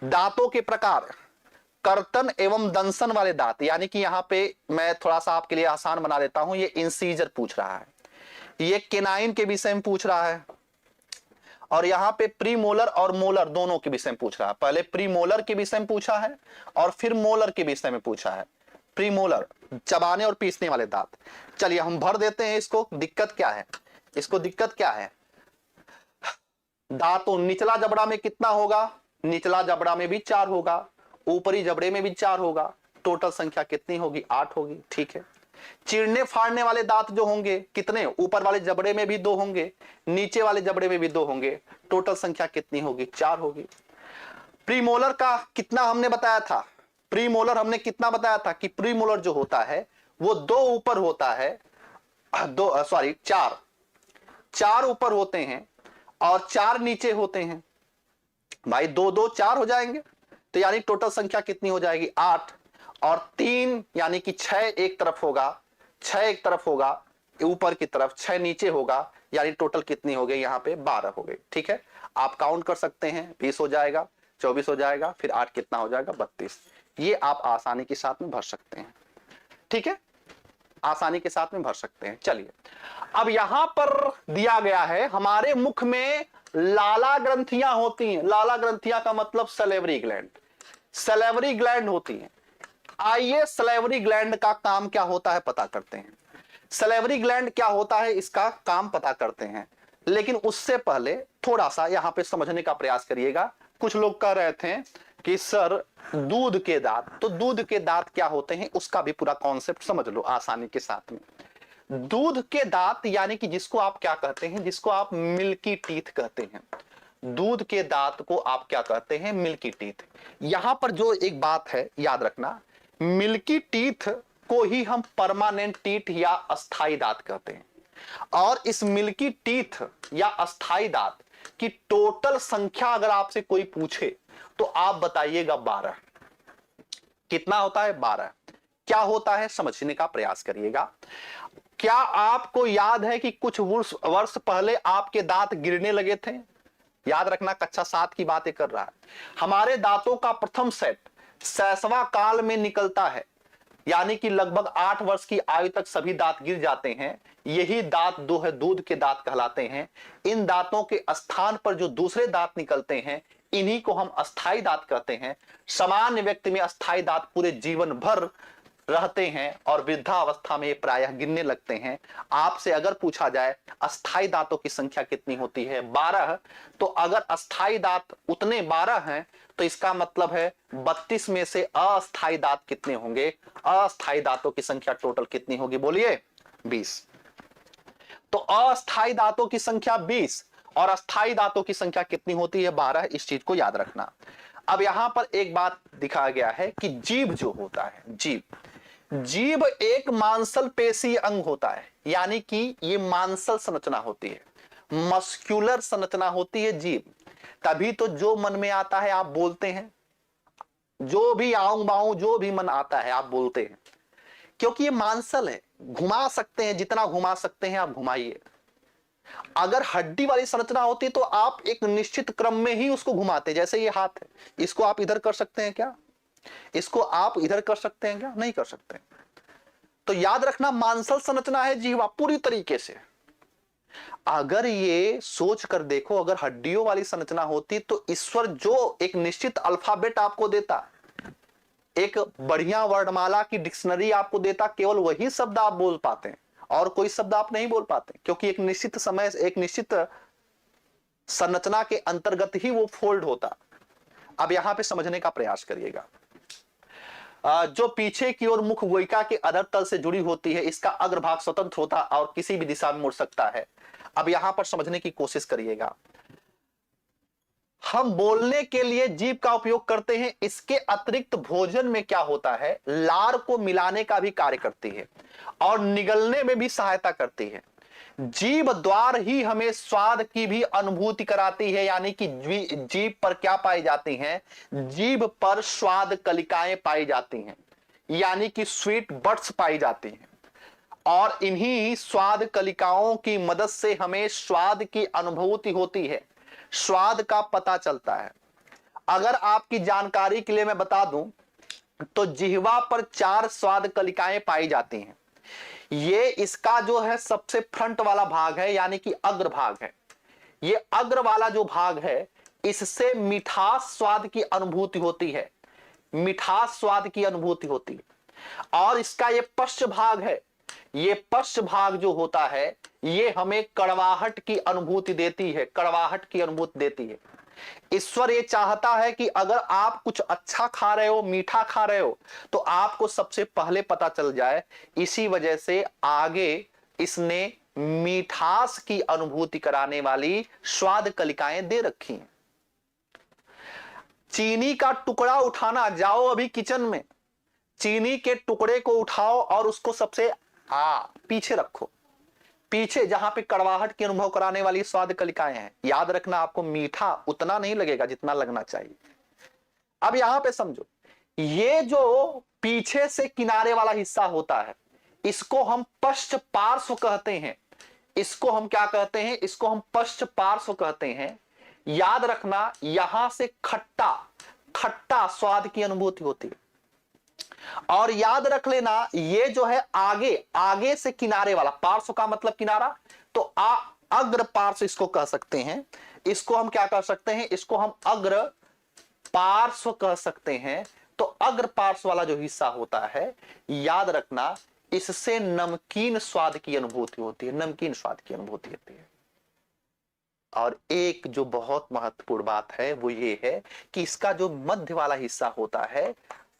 दांतों के प्रकार, कर्तन एवं दंसन वाले दांत, यानी कि यहां पे मैं थोड़ा सा आपके लिए आसान बना देता हूं। ये इंसीजर पूछ रहा है, ये केनाइन के विषय में पूछ रहा है, और यहां पे प्रीमोलर और मोलर दोनों के विषय में पूछ रहा है। पहले प्रीमोलर के विषय में पूछा है और फिर मोलर के विषय में पूछा है। प्रीमोलर चबाने और पीसने वाले दांत। चलिए हम भर देते हैं इसको। दिक्कत क्या है? इसको दिक्कत क्या है? दांतों निचला जबड़ा में कितना होगा? निचला जबड़ा में भी 4 होगा, ऊपरी जबड़े में भी 4 होगा। टोटल संख्या कितनी होगी? 8 होगी, ठीक है। चीरने फाड़ने वाले दांत जो होंगे कितने? ऊपर वाले जबड़े में भी 2 होंगे, नीचे वाले जबड़े में भी 2 होंगे। टोटल संख्या कितनी होगी? 4 होगी। प्रीमोलर का कितना हमने बताया था? प्रीमोलर हमने कितना बताया था कि प्रीमोलर जो होता है वो 2 ऊपर होता है, 4 ऊपर होते हैं और 4 नीचे होते हैं। भाई 2 2 4 हो जाएंगे, तो यानी टोटल संख्या कितनी हो जाएगी? 8। और 3 यानी कि 6 एक तरफ होगा, 6 एक तरफ होगा ऊपर की तरफ, 6 नीचे होगा, यानी टोटल कितनी हो गई यहाँ पे 12 हो गई। ठीक है, आप काउंट कर सकते हैं, 20 हो जाएगा, 24 हो जाएगा, फिर 8 कितना हो जाएगा 32। ये आप आसानी के साथ में भर सकते हैं। ठीक है, आसानी के साथ में भर सकते हैं। चलिए अब यहां पर दिया गया है हमारे मुख में लाला ग्रंथियां होती हैं। लाला ग्रंथियां का मतलब सलेवरी ग्लैंड, सलेवरी ग्लैंड होती हैं। आइए सलेवरी ग्लैंड का काम क्या होता है पता करते हैं। सलेवरी ग्लैंड क्या होता है इसका काम पता करते हैं, लेकिन उससे पहले थोड़ा सा यहां पे समझने का प्रयास करिएगा। कुछ लोग कह रहे थे कि सर दूध के दांत, तो दूध के दांत क्या होते हैं उसका भी पूरा कॉन्सेप्ट समझ लो आसानी के साथ में। दूध के दांत यानी कि जिसको आप क्या कहते हैं, जिसको आप मिल्की टीथ कहते हैं। दूध के दांत को आप क्या कहते हैं, मिल्की टीथ। यहां पर जो एक बात है याद रखना, मिल्की टीथ को ही हम परमानेंट टीथ या अस्थाई दांत कहते हैं। और इस मिल्की टीथ या अस्थाई दांत की टोटल संख्या अगर आपसे कोई पूछे तो आप बताइएगा 12। कितना होता है 12। क्या होता है समझने का प्रयास करिएगा। क्या आपको याद है कि कुछ वर्ष पहले आपके दांत गिरने लगे थे? याद रखना कक्षा 7 की बातें कर रहा है। हमारे दांतों का प्रथम सेट शैशवा काल में निकलता है, यानी कि लगभग 8 वर्ष की आयु तक सभी दांत गिर जाते हैं। यही दांत दो है दूध के दांत कहलाते हैं। इन दांतों के स्थान पर जो दूसरे दांत निकलते हैं इन्हीं को हम अस्थाई दांत कहते हैं। सामान्य व्यक्ति में अस्थाई दांत पूरे जीवन भर रहते हैं और वृद्धावस्था में प्रायः गिरने लगते हैं। आपसे अगर पूछा जाए अस्थाई दांतों की संख्या कितनी होती है 12, तो अगर अस्थाई दांत उतने 12 हैं तो इसका मतलब है 32 में से अस्थाई दांत कितने होंगे? अस्थाई दांतों की संख्या टोटल कितनी होगी बोलिए? 20। तो अस्थाई दांतों की संख्या 20 और अस्थाई दांतों की संख्या कितनी होती है 12। इस चीज को याद रखना। अब यहां पर एक बात दिखाया गया है कि जीभ जो होता है, जीभ एक मांसल पेशी अंग होता है, यानी कि ये मांसल संरचना होती है, मस्कुलर संरचना होती है जीभ। तभी तो जो मन में आता है आप बोलते हैं, जो भी आऊं बाऊं जो भी मन आता है आप बोलते हैं, क्योंकि ये मांसल है। घुमा सकते हैं, जितना घुमा सकते हैं आप घुमाइए। अगर हड्डी वाली संरचना होती तो आप एक निश्चित क्रम में ही उसको घुमाते। जैसे ये हाथ है, इसको आप इधर कर सकते हैं क्या? इसको आप इधर कर सकते हैं क्या? नहीं कर सकते। तो याद रखना मांसल संरचना है जीवा पूरी तरीके से। अगर ये सोच कर देखो, अगर हड्डियों वाली संरचना होती तो ईश्वर जो एक निश्चित अल्फाबेट आपको देता, एक बढ़िया वर्णमाला की डिक्शनरी आपको देता, केवल वही शब्द आप बोल पाते हैं और कोई शब्द आप नहीं बोल पाते, क्योंकि एक निश्चित समय एक निश्चित संरचना के अंतर्गत ही वो फोल्ड होता। अब यहां पे समझने का प्रयास करिएगा। जो पीछे की ओर मुख गोइका के अधर तल से जुड़ी होती है, इसका अग्रभाग स्वतंत्र होता और किसी भी दिशा में मुड़ सकता है। अब यहां पर समझने की कोशिश करिएगा। हम बोलने के लिए जीभ का उपयोग करते हैं, इसके अतिरिक्त भोजन में क्या होता है, लार को मिलाने का भी कार्य करती है और निगलने में भी सहायता करती है। जीभ द्वार ही हमें स्वाद की भी अनुभूति कराती है, यानी कि जीभ पर क्या पाई जाती हैं? जीभ पर स्वाद कलिकाएं पाई जाती हैं, यानी कि स्वीट बड्स पाई जाती हैं। और इन्हीं स्वाद कलिकाओं की मदद से हमें स्वाद की अनुभूति होती है, स्वाद का पता चलता है। अगर आपकी जानकारी के लिए मैं बता दूं तो जिह्वा पर 4 स्वाद कलिकाएं पाई जाती हैं। ये इसका जो है सबसे फ्रंट वाला भाग है, यानी कि अग्र भाग है। ये अग्र वाला जो भाग है इससे मिठास स्वाद की अनुभूति होती है, मिठास स्वाद की अनुभूति होती है। और इसका ये पश्च भाग है, ये पश्च भाग जो होता है ये हमें कड़वाहट की अनुभूति देती है, कड़वाहट की अनुभूति देती है। ईश्वर ये चाहता है कि अगर आप कुछ अच्छा खा रहे हो, मीठा खा रहे हो, तो आपको सबसे पहले पता चल जाए। इसी वजह से आगे इसने मीठास की अनुभूति कराने वाली स्वाद कलिकाएं दे रखी हैं। चीनी का टुकड़ा उठाना, जाओ अभी किचन में, चीनी के टुकड़े को उठाओ और उसको सबसे पीछे रखो, पीछे जहां पे कड़वाहट की अनुभव कराने वाली स्वाद कलिकाएं हैं। याद रखना आपको मीठा उतना नहीं लगेगा जितना लगना चाहिए। अब यहां पे समझो, ये जो पीछे से किनारे वाला हिस्सा होता है इसको हम पश्च पार्श्व कहते हैं। इसको हम क्या कहते हैं? इसको हम पश्च पार्श्व कहते हैं। याद रखना, यहां से खट्टा खट्टा स्वाद की अनुभूति होती है। और याद रख लेना, ये जो है आगे आगे से किनारे वाला, पार्श्व का मतलब किनारा, तो अग्र पार्श्व इसको कह सकते हैं। इसको हम क्या कह सकते हैं? इसको हम अग्र पार्श्व कह सकते हैं। तो अग्र पार्श्व वाला जो हिस्सा होता है, याद रखना, इससे नमकीन स्वाद की अनुभूति होती है, नमकीन स्वाद की अनुभूति होती है। और एक जो बहुत महत्वपूर्ण बात है वो ये है कि इसका जो मध्य वाला हिस्सा होता है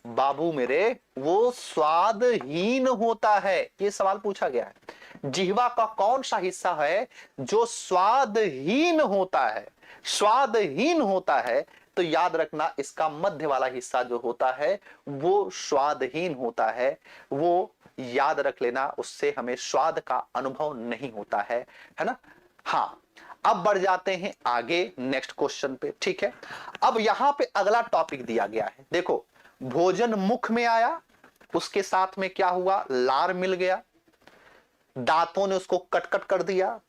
बाबू मेरे, वो स्वादहीन होता है। ये सवाल पूछा गया है, जिह्वा का कौन सा हिस्सा है जो स्वादहीन होता है? स्वादहीन होता है तो याद रखना, इसका मध्य वाला हिस्सा जो होता है वो स्वादहीन होता है। वो याद रख लेना, उससे हमें स्वाद का अनुभव नहीं होता है ना? हाँ, अब बढ़ जाते हैं आगे नेक्स्ट क्वेश्चन पे। ठीक है, अब यहां पे अगला टॉपिक दिया गया है। देखो, भोजन मुख में आया, उसके साथ में क्या हुआ? लार मिल गया, दांतों ने उसको कट कट कर दिया,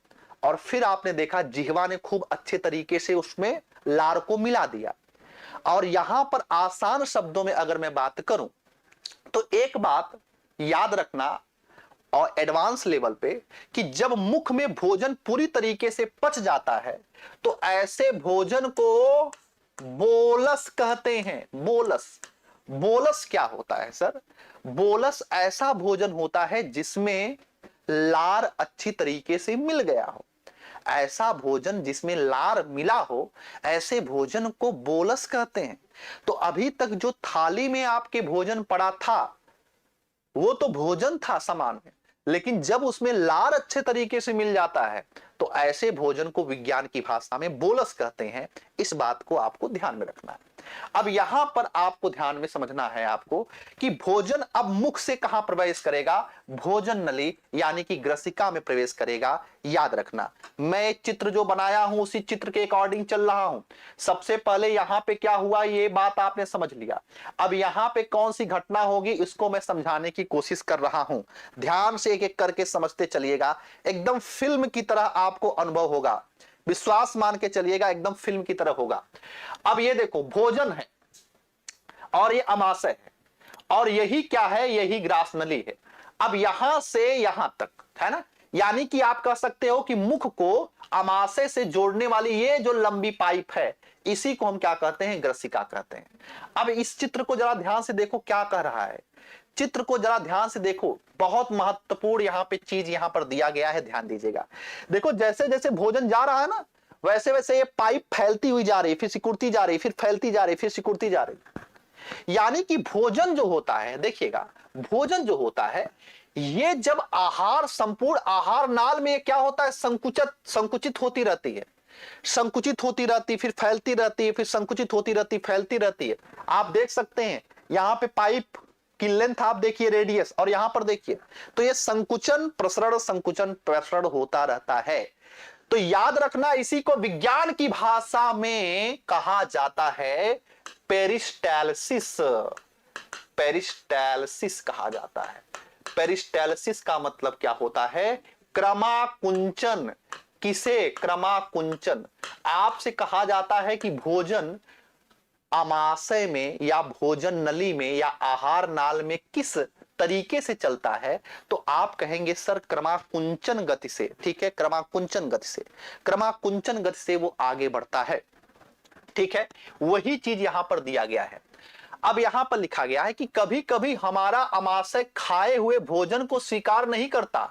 और फिर आपने देखा जिह्वा ने खूब अच्छे तरीके से उसमें लार को मिला दिया। और यहां पर आसान शब्दों में अगर मैं बात करूं तो एक बात याद रखना, और एडवांस लेवल पे, कि जब मुख में भोजन पूरी तरीके से पच जाता है तो ऐसे भोजन को बोलस कहते हैं। बोलस, बोलस क्या होता है सर? बोलस ऐसा भोजन होता है जिसमें लार अच्छी तरीके से मिल गया हो। ऐसा भोजन जिसमें लार मिला हो, ऐसे भोजन को बोलस कहते हैं। तो अभी तक जो थाली में आपके भोजन पड़ा था वो तो भोजन था सामान्य, लेकिन जब उसमें लार अच्छे तरीके से मिल जाता है तो ऐसे भोजन को विज्ञान की भाषा में बोलस कहते हैं। इस बात को आपको ध्यान में रखना है। अब यहां पर आपको ध्यान में समझना है आपको कि भोजन अब मुख से कहां प्रवेश करेगा? भोजन नली यानी कि ग्रसिका में प्रवेश करेगा। याद रखना, मैं एक चित्र जो बनाया हूं उसी चित्र के अकॉर्डिंग चल रहा हूं। सबसे पहले यहां पे क्या हुआ ये बात आपने समझ लिया। अब यहां पे कौन सी घटना होगी इसको मैं समझाने की कोशिश कर रहा हूं। ध्यान से एक एक करके समझते चलिएगा, एकदम फिल्म की तरह आपको अनुभव होगा। विश्वास मान के चलिएगा, एकदम फिल्म की तरह होगा। अब ये देखो, भोजन है और ये अमाशय है, और यही क्या है? यही ग्रास नली है। अब यहां से यहां तक है ना, यानी कि आप कह सकते हो कि मुख को अमाशय से जोड़ने वाली ये जो लंबी पाइप है, इसी को हम क्या कहते हैं? ग्रसिका कहते हैं। अब इस चित्र को जरा ध्यान से देखो क्या कह रहा है। चित्र को जरा ध्यान से देखो, बहुत महत्वपूर्ण यहां पे चीज यहां पर दिया गया है, ध्यान दीजिएगा। देखो, जैसे जैसे भोजन जा रहा है ना, वैसे वैसे ये पाइप फैलती हुई जा रही, फिर सिकुड़ती जा रही, फिर फैलती जा रही, फिर सिकुड़ती जा रही। यानी कि भोजन जो होता है, देखिएगा, भोजन जो होता है ये जब आहार, संपूर्ण आहार नाल में क्या होता है? संकुचित होती रहती है, संकुचित होती रहती, फिर फैलती रहती है, फिर संकुचित होती रहती, फैलती रहती है। आप देख सकते हैं यहां पे पाइप की लेंथ आप देखिए, रेडियस, और यहां पर देखिए, तो ये संकुचन प्रसरण होता रहता है। तो याद रखना, इसी को विज्ञान की भाषा में कहा जाता है पेरिस्टाल्सिस। पेरिस्टाल्सिस कहा जाता है। पेरिस्टाल्सिस का मतलब क्या होता है? क्रमाकुंचन। किसे? क्रमाकुंचन। आपसे कहा जाता है कि भोजन अमाशय में या भोजन नली में या आहार नाल में किस तरीके से चलता है, तो आप कहेंगे सर क्रमाकुंचन गति से। ठीक है, क्रमाकुंचन गति से, क्रमाकुंचन गति से वो आगे बढ़ता है। ठीक है, वही चीज यहां पर दिया गया है। अब यहां पर लिखा गया है कि कभी कभी हमारा अमाशय खाए हुए भोजन को स्वीकार नहीं करता,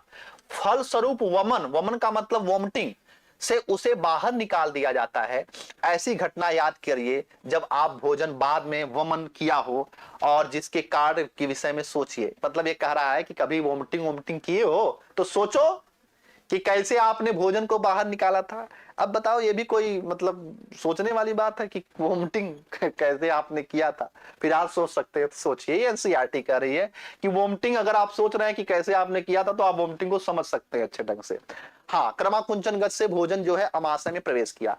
फलस्वरूप वमन, वमन का मतलब वोमिटिंग से उसे बाहर निकाल दिया जाता है। ऐसी घटना याद करिए जब आप भोजन बाद में वमन किया हो और जिसके कार्य के विषय में सोचिए। मतलब ये कह रहा है कि कभी वोमिटिंग किए हो तो सोचो कि कैसे आपने भोजन को बाहर निकाला था। अब बताओ, ये भी कोई मतलब सोचने वाली बात है कि वोमिटिंग कैसे आपने किया था? फिर आप सोच सकते हैं, सोचिए। एनसीईआरटी कह रही है कि वोमिटिंग अगर आप सोच रहे हैं कि कैसे आपने किया था, तो आप वोमिटिंग को समझ सकते हैं अच्छे ढंग से। हाँ, क्रमाकुंचन गति से भोजन जो है अमाशय में प्रवेश किया।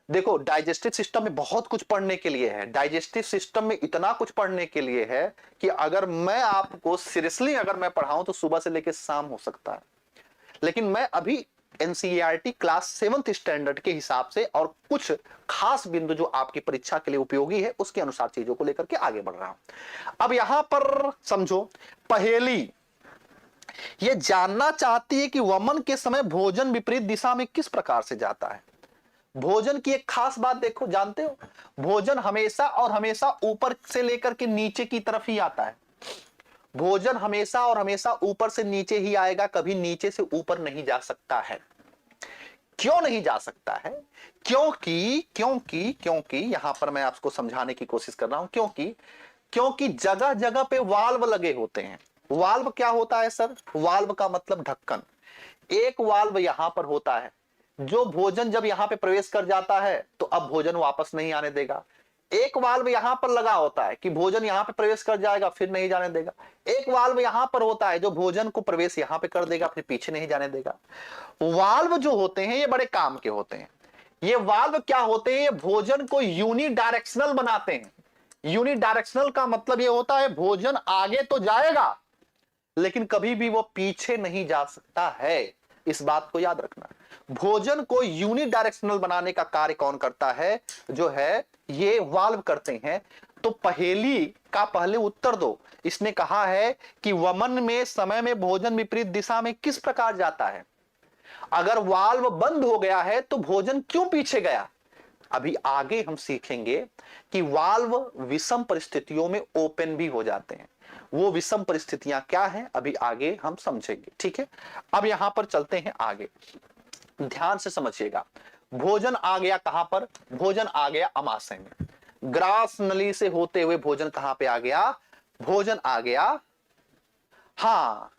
देखो डाइजेस्टिव सिस्टम में बहुत कुछ पढ़ने के लिए है, डाइजेस्टिव सिस्टम में इतना कुछ पढ़ने के लिए है कि अगर मैं आपको सीरियसली अगर मैं पढ़ाऊं तो सुबह से लेकर शाम हो सकता है। लेकिन मैं अभी एनसीईआरटी क्लास 7th स्टैंडर्ड के हिसाब से और कुछ खास बिंदु जो आपकी परीक्षा के लिए उपयोगी है उसके अनुसार चीजों को लेकर के आगे बढ़ रहा हूं। अब यहां पर समझो, पहेली ये जानना चाहती है कि वमन के समय भोजन विपरीत दिशा में किस प्रकार से जाता है। भोजन की एक खास बात देखो, जानते हो भोजन हमेशा और हमेशा ऊपर से लेकर के नीचे की तरफ ही आता है। भोजन हमेशा और हमेशा ऊपर से नीचे ही आएगा, कभी नीचे से ऊपर नहीं जा सकता है। क्यों नहीं जा सकता है? क्योंकि यहां पर मैं आपको समझाने की कोशिश कर रहा हूं, क्योंकि जगह जगह पे वाल्व लगे होते हैं। वाल्व क्या होता है सर? वाल्व का मतलब ढक्कन। एक वाल्व यहां पर होता है, जो भोजन जब यहां पे प्रवेश कर जाता है तो अब भोजन वापस नहीं आने देगा। एक वाल्व यहां पर लगा होता है कि भोजन यहां पे प्रवेश कर जाएगा फिर नहीं जाने देगा। एक वाल्व यहां पर होता है जो भोजन को प्रवेश यहां पे कर देगा फिर पीछे नहीं जाने देगा। वाल्व जो होते हैं ये बड़े काम के होते हैं। ये वाल्व क्या होते हैं? ये भोजन को यूनिडायरेक्शनल बनाते हैं। यूनिडायरेक्शनल का मतलब ये होता है भोजन आगे तो जाएगा लेकिन कभी भी वो पीछे नहीं जा सकता है। इस बात को याद रखना। भोजन को यूनिडायरेक्शनल बनाने का कार्य कौन करता है? जो है ये वाल्व करते हैं। तो पहेली का पहले उत्तर दो। इसने कहा है कि वमन में समय में भोजन विपरीत दिशा में किस प्रकार जाता है। अगर वाल्व बंद हो गया है तो भोजन क्यों पीछे गया? अभी आगे हम सीखेंगे कि वाल्व विषम परिस्थितियों में ओपन भी हो जाते हैं। वो विषम परिस्थितियां क्या हैं अभी आगे हम समझेंगे, ठीक है। अब यहां पर चलते हैं आगे, ध्यान से समझिएगा। भोजन आ गया कहां पर? भोजन आ गया अमाशय में। ग्रास नली से होते हुए भोजन कहां पे आ गया? भोजन आ गया, हाँ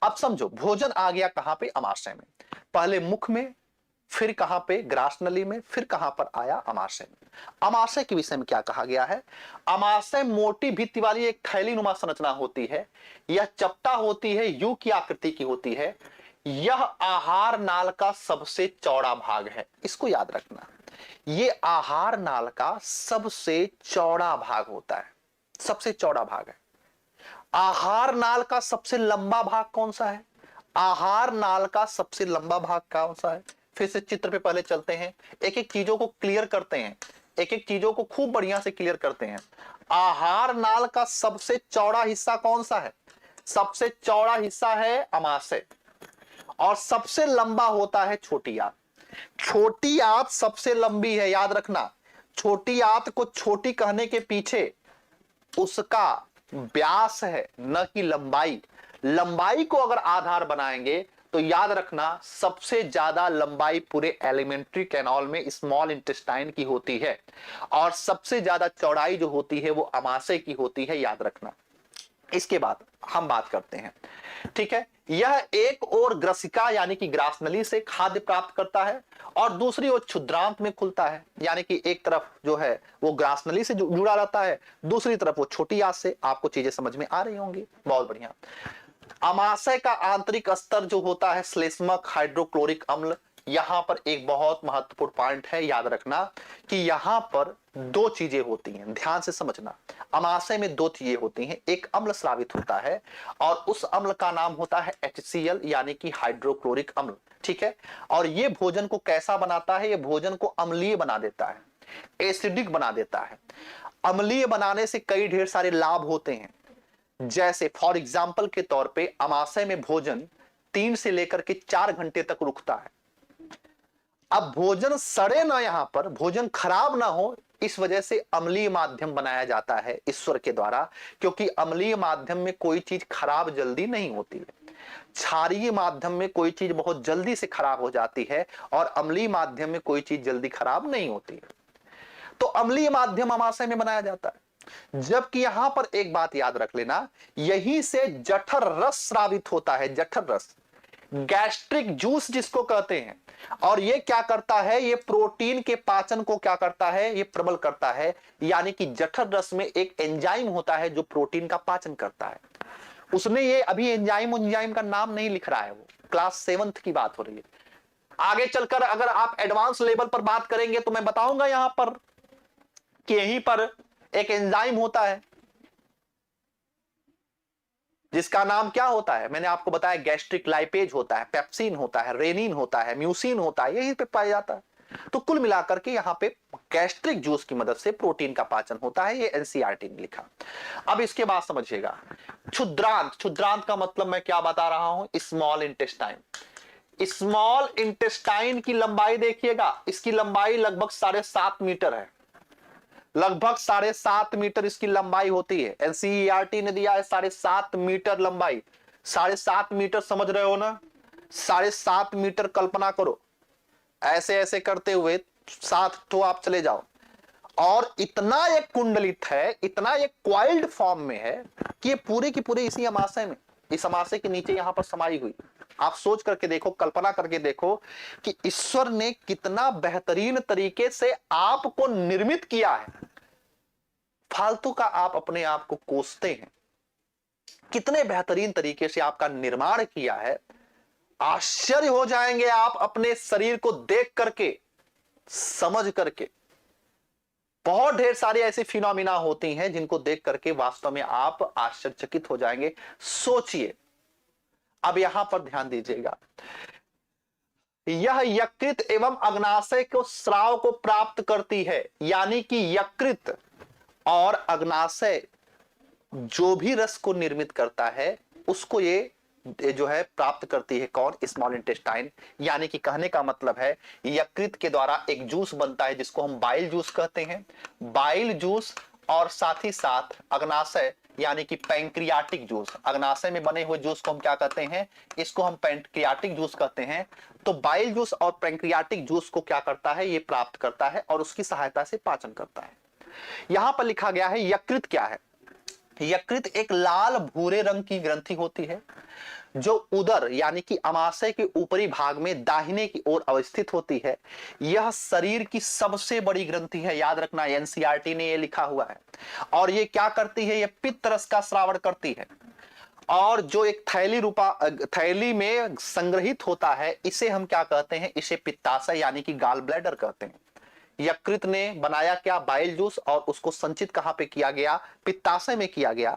अब समझो, भोजन आ गया कहां पे? अमाशय में। पहले मुख में, फिर कहां पे? ग्रास नली में, फिर कहां पर आया? अमाशय में। अमाशय के विषय में क्या कहा गया है? अमाशय मोटी भित्ति वाली एक थैली नुमा संरचना होती है। यह चपटा होती है, यू की आकृति की होती है। यह आहार नाल का सबसे चौड़ा भाग है। इसको याद रखना, यह आहार नाल का सबसे चौड़ा भाग होता है, सबसे चौड़ा भाग है। आहार नाल का सबसे लंबा भाग कौन सा है? आहार नाल का सबसे लंबा भाग कौन सा है? फिर से चित्र पे पहले चलते हैं, एक एक चीजों को क्लियर करते हैं, एक एक चीजों को खूब बढ़िया से क्लियर करते हैं। आहार नाल का सबसे चौड़ा हिस्सा कौन सा है? सबसे चौड़ा हिस्सा है अमाशय, और सबसे लंबा होता है छोटी आंत। छोटी आंत सबसे लंबी है, याद रखना। छोटी आंत को छोटी कहने के पीछे उसका व्यास है, न कि लंबाई। लंबाई को अगर आधार बनाएंगे तो याद रखना सबसे ज्यादा लंबाई पूरे एलिमेंट्री कैनाल में स्मॉल इंटेस्टाइन की होती है, और सबसे ज्यादा चौड़ाई जो होती है वो अमाशय की होती है, याद रखना। इसके बाद हम बात करते हैं, ठीक है। यह एक और ग्रसिका यानी कि ग्रास नली से खाद्य प्राप्त करता है, और दूसरी ओर क्षुद्रांत में खुलता है, यानी कि एक तरफ जो है वो ग्रास नली से जुड़ा रहता है, दूसरी तरफ वो छोटी आंत से। आपको चीजें समझ में आ रही होंगी, बहुत बढ़िया। अमाशय का आंतरिक स्तर जो होता है श्लेष्मक हाइड्रोक्लोरिक अम्ल। यहां पर एक बहुत महत्वपूर्ण पॉइंट है, याद रखना कि यहां पर दो चीजें होती हैं, ध्यान से समझना। अमाशय में दो चीजें होती हैं, एक अम्ल स्रावित होता है और उस अम्ल का नाम होता है HCl यानी कि हाइड्रोक्लोरिक अम्ल, ठीक है। और ये भोजन को कैसा बनाता है? ये भोजन को अम्लीय बना देता है, एसिडिक बना देता है। अम्लीय बनाने से कई ढेर सारे लाभ होते हैं, जैसे फॉर एग्जाम्पल के तौर पे अमाशय में भोजन 3 से लेकर के 4 घंटे तक रुकता है। अब भोजन सड़े ना, यहां पर भोजन खराब ना हो, इस वजह से अम्लीय माध्यम बनाया जाता है ईश्वर के द्वारा, क्योंकि अम्लीय माध्यम में कोई चीज खराब जल्दी नहीं होती है। क्षारीय माध्यम में कोई चीज बहुत जल्दी से खराब हो जाती है, और अम्लीय माध्यम में कोई चीज जल्दी खराब नहीं होती है। तो अम्लीय माध्यम अमाशय में बनाया जाता है। जबकि यहां पर एक बात याद रख लेना, यहीं से जठर रस स्रावित होता है, जठर रस, गैस्ट्रिक जूस जिसको कहते हैं। और ये क्या करता है? ये प्रोटीन के पाचन को क्या करता है? ये प्रबल करता है, यानी कि जठर रस में एक एंजाइम होता है जो प्रोटीन का पाचन करता है। उसने ये अभी एंजाइम का नाम नहीं लिख रहा है, वो क्लास 7th की बात हो रही है। आगे चलकर अगर आप एडवांस लेवल पर बात करेंगे तो मैं बताऊंगा यहां पर कि यहीं पर एक एंजाइम होता है जिसका नाम क्या होता है, मैंने आपको बताया गैस्ट्रिक लाइपेज होता है, पेप्सिन होता है, रेनिन होता है, म्यूसिन होता है, यही पे पाया जाता है। तो कुल मिलाकर के यहां पे गैस्ट्रिक जूस की मदद से प्रोटीन का पाचन होता है, ये एनसीईआरटी ने लिखा। अब इसके बाद समझिएगा क्षुद्रांत। क्षुद्रांत का मतलब मैं क्या बता रहा हूं, स्मॉल इंटेस्टाइन। स्मॉल इंटेस्टाइन की लंबाई देखिएगा, इसकी लंबाई लगभग 7.5 मीटर है, लगभग 7.5 मीटर इसकी लंबाई होती है। एनसीईआरटी ने दिया है 7.5 मीटर लंबाई। 7.5 मीटर समझ रहे हो ना, 7.5 मीटर कल्पना करो, ऐसे ऐसे करते हुए 7 तो आप चले जाओ, और इतना एक कुंडलित है, इतना एक क्वाइल्ड फॉर्म में है कि ये पूरे की पूरे इसी अमाशय में, इस अमाशय के नीचे यहां पर समाई हुई। आप सोच करके देखो, कल्पना करके देखो कि ईश्वर ने कितना बेहतरीन तरीके से आपको निर्मित किया है। फालतू का आप अपने आप को कोसते हैं, कितने बेहतरीन तरीके से आपका निर्माण किया है। आश्चर्य हो जाएंगे आप अपने शरीर को देख करके, समझ करके। बहुत ढेर सारी ऐसी फिनोमिना होती हैं जिनको देख करके वास्तव में आप आश्चर्यचकित हो जाएंगे। सोचिए, अब यहां पर ध्यान दीजिएगा, यह यकृत एवं अग्नाशय को स्राव को प्राप्त करती है, यानी कि यकृत और अग्नाशय जो भी रस को निर्मित करता है उसको ये जो है प्राप्त करती है। कौन? Small intestine. यानी कि कहने का मतलब है यकृत के द्वारा एक जूस बनता है जिसको हम बाइल जूस कहते हैं, बाइल जूस, और साथ ही साथ अग्नाशय यानी कि पैंक्रियाटिक जूस। अग्नाशय में बने हुए जूस को हम क्या कहते हैं? इसको हम पैंक्रियाटिक जूस कहते हैं। तो बाइल जूस और पैंक्रियाटिक जूस को क्या करता है? ये प्राप्त करता है और उसकी सहायता से पाचन करता है। यहां पर लिखा गया है यकृत क्या है। यकृत एक लाल भूरे रंग की ग्रंथि होती है जो उदर यानी कि अमाशय के ऊपरी भाग में दाहिने की ओर अवस्थित होती है। यह शरीर की सबसे बड़ी ग्रंथि है, याद रखना, एनसीईआरटी ने यह लिखा हुआ है। और ये क्या करती है? यह पित्त रस का स्रावण करती है, और जो एक थैली में संग्रहित होता है इसे हम क्या कहते हैं? इसे पित्ताशय यानी कि गाल ब्लैडर कहते हैं। यकृत ने बनाया क्या? बाइल जूस, और उसको संचित कहां पे किया गया? पित्ताशय में किया गया।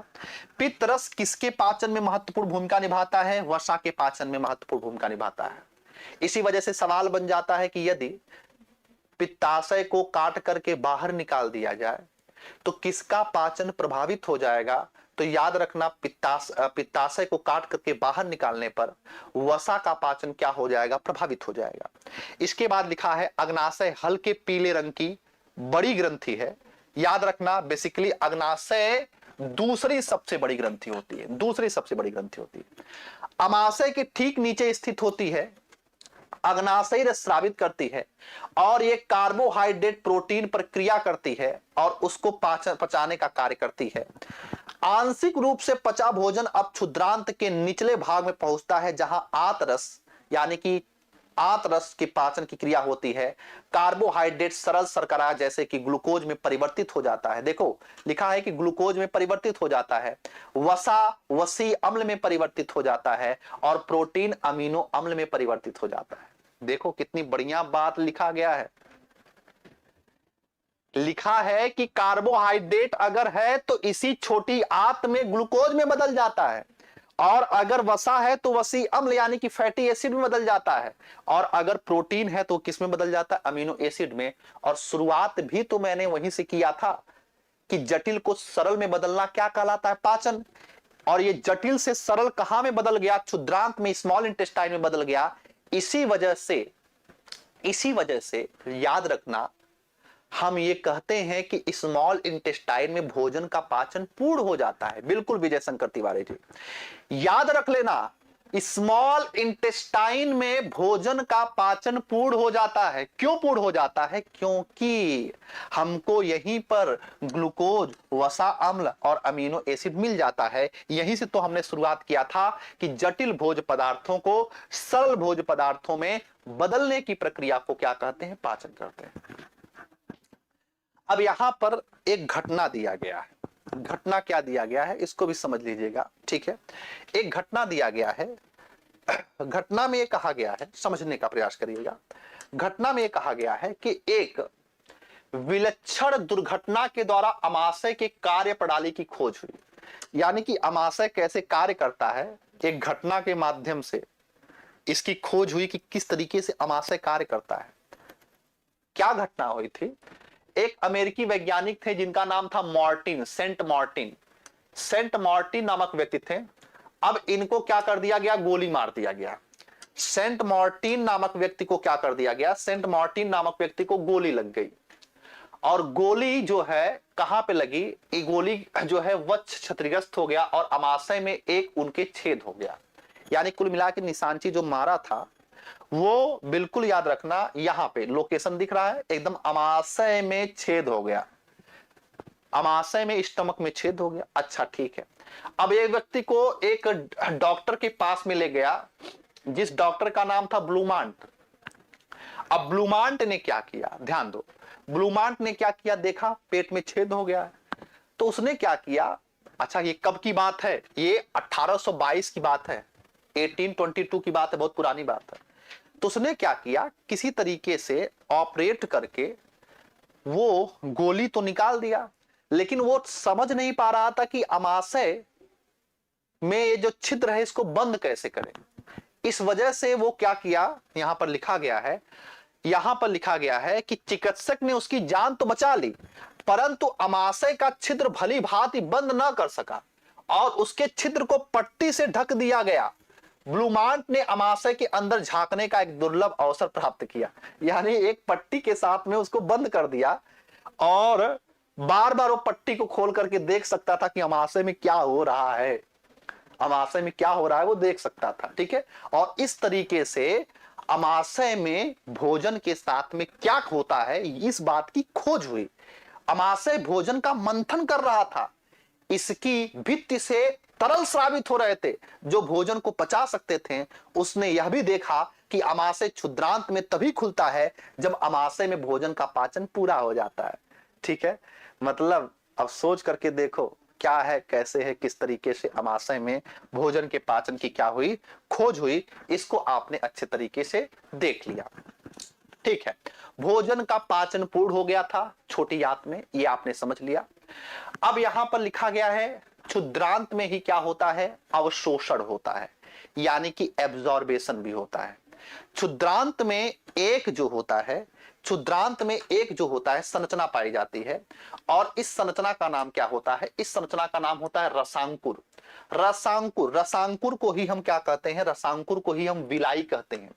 पित्त रस किसके पाचन में महत्वपूर्ण भूमिका निभाता है? वसा के पाचन में महत्वपूर्ण भूमिका निभाता है। इसी वजह से सवाल बन जाता है कि यदि पित्ताशय को काट करके बाहर निकाल दिया जाए तो किसका पाचन प्रभावित हो जाएगा? तो याद रखना, पित्ताशय को काट करके बाहर निकालने पर वसा का पाचन क्या हो जाएगा? प्रभावित हो जाएगा। इसके बाद लिखा है अग्नाशय हल्के पीले रंग की बड़ी ग्रंथि है। याद रखना, बेसिकली अग्नाशय दूसरी सबसे बड़ी ग्रंथि होती है, दूसरी सबसे बड़ी ग्रंथि होती है। अमाशय के ठीक नीचे स्थित होती है, अग्नाशय रस स्रावित करती है, और ये कार्बोहाइड्रेट प्रोटीन पर क्रिया करती है और उसको पचाने का कार्य करती है। आंशिक रूप से पचा भोजन अब क्षुद्रांत के निचले भाग में पहुंचता है जहां आतरस यानी कि आतरस की पाचन की क्रिया होती है। कार्बोहाइड्रेट सरल शर्करा जैसे कि ग्लूकोज में परिवर्तित हो जाता है। देखो लिखा है कि ग्लूकोज में परिवर्तित हो जाता है, वसा वसी अम्ल में परिवर्तित हो जाता है, और प्रोटीन अमीनो अम्ल में परिवर्तित हो जाता है। देखो कितनी बढ़िया बात लिखा गया है। लिखा है कि कार्बोहाइड्रेट अगर है तो इसी छोटी आंत में ग्लूकोज में बदल जाता है, और अगर वसा है तो वसी अम्ल यानी कि फैटी एसिड में बदल जाता है, और अगर प्रोटीन है तो किस में बदल जाता है? अमीनो एसिड में। और शुरुआत भी तो मैंने वहीं से किया था कि जटिल को सरल में बदलना क्या कहलाता है? पाचन। और ये जटिल से सरल कहां में बदल गया? क्षुद्रांत में, स्मॉल इंटेस्टाइन में बदल गया। इसी वजह से याद रखना, हम ये कहते हैं कि स्मॉल इंटेस्टाइन में भोजन का पाचन पूर्ण हो जाता है। बिल्कुल विजय शंकर तिवारी जी, याद रख लेना, स्मॉल इंटेस्टाइन में भोजन का पाचन पूर्ण हो जाता है। क्यों पूर्ण हो जाता है? क्योंकि हमको यहीं पर ग्लूकोज, वसा अम्ल और अमीनो एसिड मिल जाता है। यहीं से तो हमने शुरुआत किया था कि जटिल भोज्य पदार्थों को सरल भोज्य पदार्थों में बदलने की प्रक्रिया को क्या कहते हैं? पाचन करते हैं। अब यहां पर एक घटना दिया गया है। घटना क्या दिया गया है इसको भी समझ लीजिएगा, ठीक है। एक घटना दिया गया है घटना में ये कहा गया है, समझने का प्रयास करिएगा। घटना में ये कहा गया है कि एक विलक्षण दुर्घटना के द्वारा अमाशय के कार्य प्रणाली की खोज हुई। यानी कि अमाशय कैसे कार्य करता है, एक घटना के माध्यम से इसकी खोज हुई कि किस तरीके से अमाशय कार्य करता है। क्या घटना हुई थी? एक अमेरिकी वैज्ञानिक थे जिनका नाम था Martin, Saint Martin. Saint Martin नामक व्यक्ति थे। अब इनको क्या कर दिया गया? गोली मार दिया गया। सेंट मार्टिन नामक व्यक्ति को क्या कर दिया गया? सेंट मार्टिन नामक व्यक्ति को गोली लग गई। और गोली जो है कहां पे लगी? ये गोली जो है वक्ष क्षतिग्रस्त हो गया और अमाशय में एक उनके छेद हो गया। यानी कुल मिला के निशानची जो मारा था वो, बिल्कुल याद रखना, यहां पे लोकेशन दिख रहा है, एकदम अमाशय में छेद हो गया। अमाशय में, स्टमक में छेद हो गया। अच्छा ठीक है। अब एक व्यक्ति को एक डॉक्टर के पास में ले गया, जिस डॉक्टर का नाम था ब्लूमांट। अब ब्लूमांट ने क्या किया? ध्यान दो, ब्लूमांट ने क्या किया? देखा पेट में छेद हो गया है, तो उसने क्या किया? अच्छा ये कब की बात है? ये 1822 की बात है, 1822 की बात है, बहुत पुरानी बात है। तो उसने क्या किया? किसी तरीके से ऑपरेट करके वो गोली तो निकाल दिया, लेकिन वो समझ नहीं पा रहा था कि अमाशय में ये जो छिद्र है इसको बंद कैसे करें। इस वजह से वो क्या किया? यहां पर लिखा गया है, यहां पर लिखा गया है कि चिकित्सक ने उसकी जान तो बचा ली, परंतु अमाशय का छिद्र भली भांति बंद ना कर सका और उसके छिद्र को पट्टी से ढक दिया गया। ब्लूमांट ने अमाशय के अंदर झांकने का एक दुर्लभ अवसर प्राप्त किया। यानी एक पट्टी के साथ में उसको बंद कर दिया और बार बार वो पट्टी को खोल करके देख सकता था कि अमाशय में क्या हो रहा है, अमाशय में क्या हो रहा है वो देख सकता था। ठीक है। और इस तरीके से अमाशय में भोजन के साथ में क्या होता है इस बात की खोज हुई। अमाशय भोजन का मंथन कर रहा था, इसकी भित्ति से तरल स्रावित हो रहे थे जो भोजन को पचा सकते थे। उसने यह भी देखा कि अमाशय क्षुद्रांत में तभी खुलता है जब अमाशय में भोजन का पाचन पूरा हो जाता है। ठीक है। मतलब अब सोच करके देखो क्या है, कैसे है, किस तरीके से अमाशय में भोजन के पाचन की क्या हुई? खोज हुई। इसको आपने अच्छे तरीके से देख लिया। ठीक है। भोजन का पाचन पूर्ण हो गया था छोटी आंत में, ये आपने समझ लिया। अब यहां पर लिखा गया है क्षुद्रांत में ही क्या होता है? अवशोषण होता है, यानी कि एब्जॉर्बेशन भी होता है। क्षुद्रांत में एक जो होता है, क्षुद्रांत में एक जो होता है संरचना पाई जाती है और इस संरचना का नाम क्या होता है? इस संरचना का नाम होता है रसांकुर। रसांकुर, रसांकुर को ही हम क्या कहते हैं? रसांकुर को ही हम विलाई कहते हैं।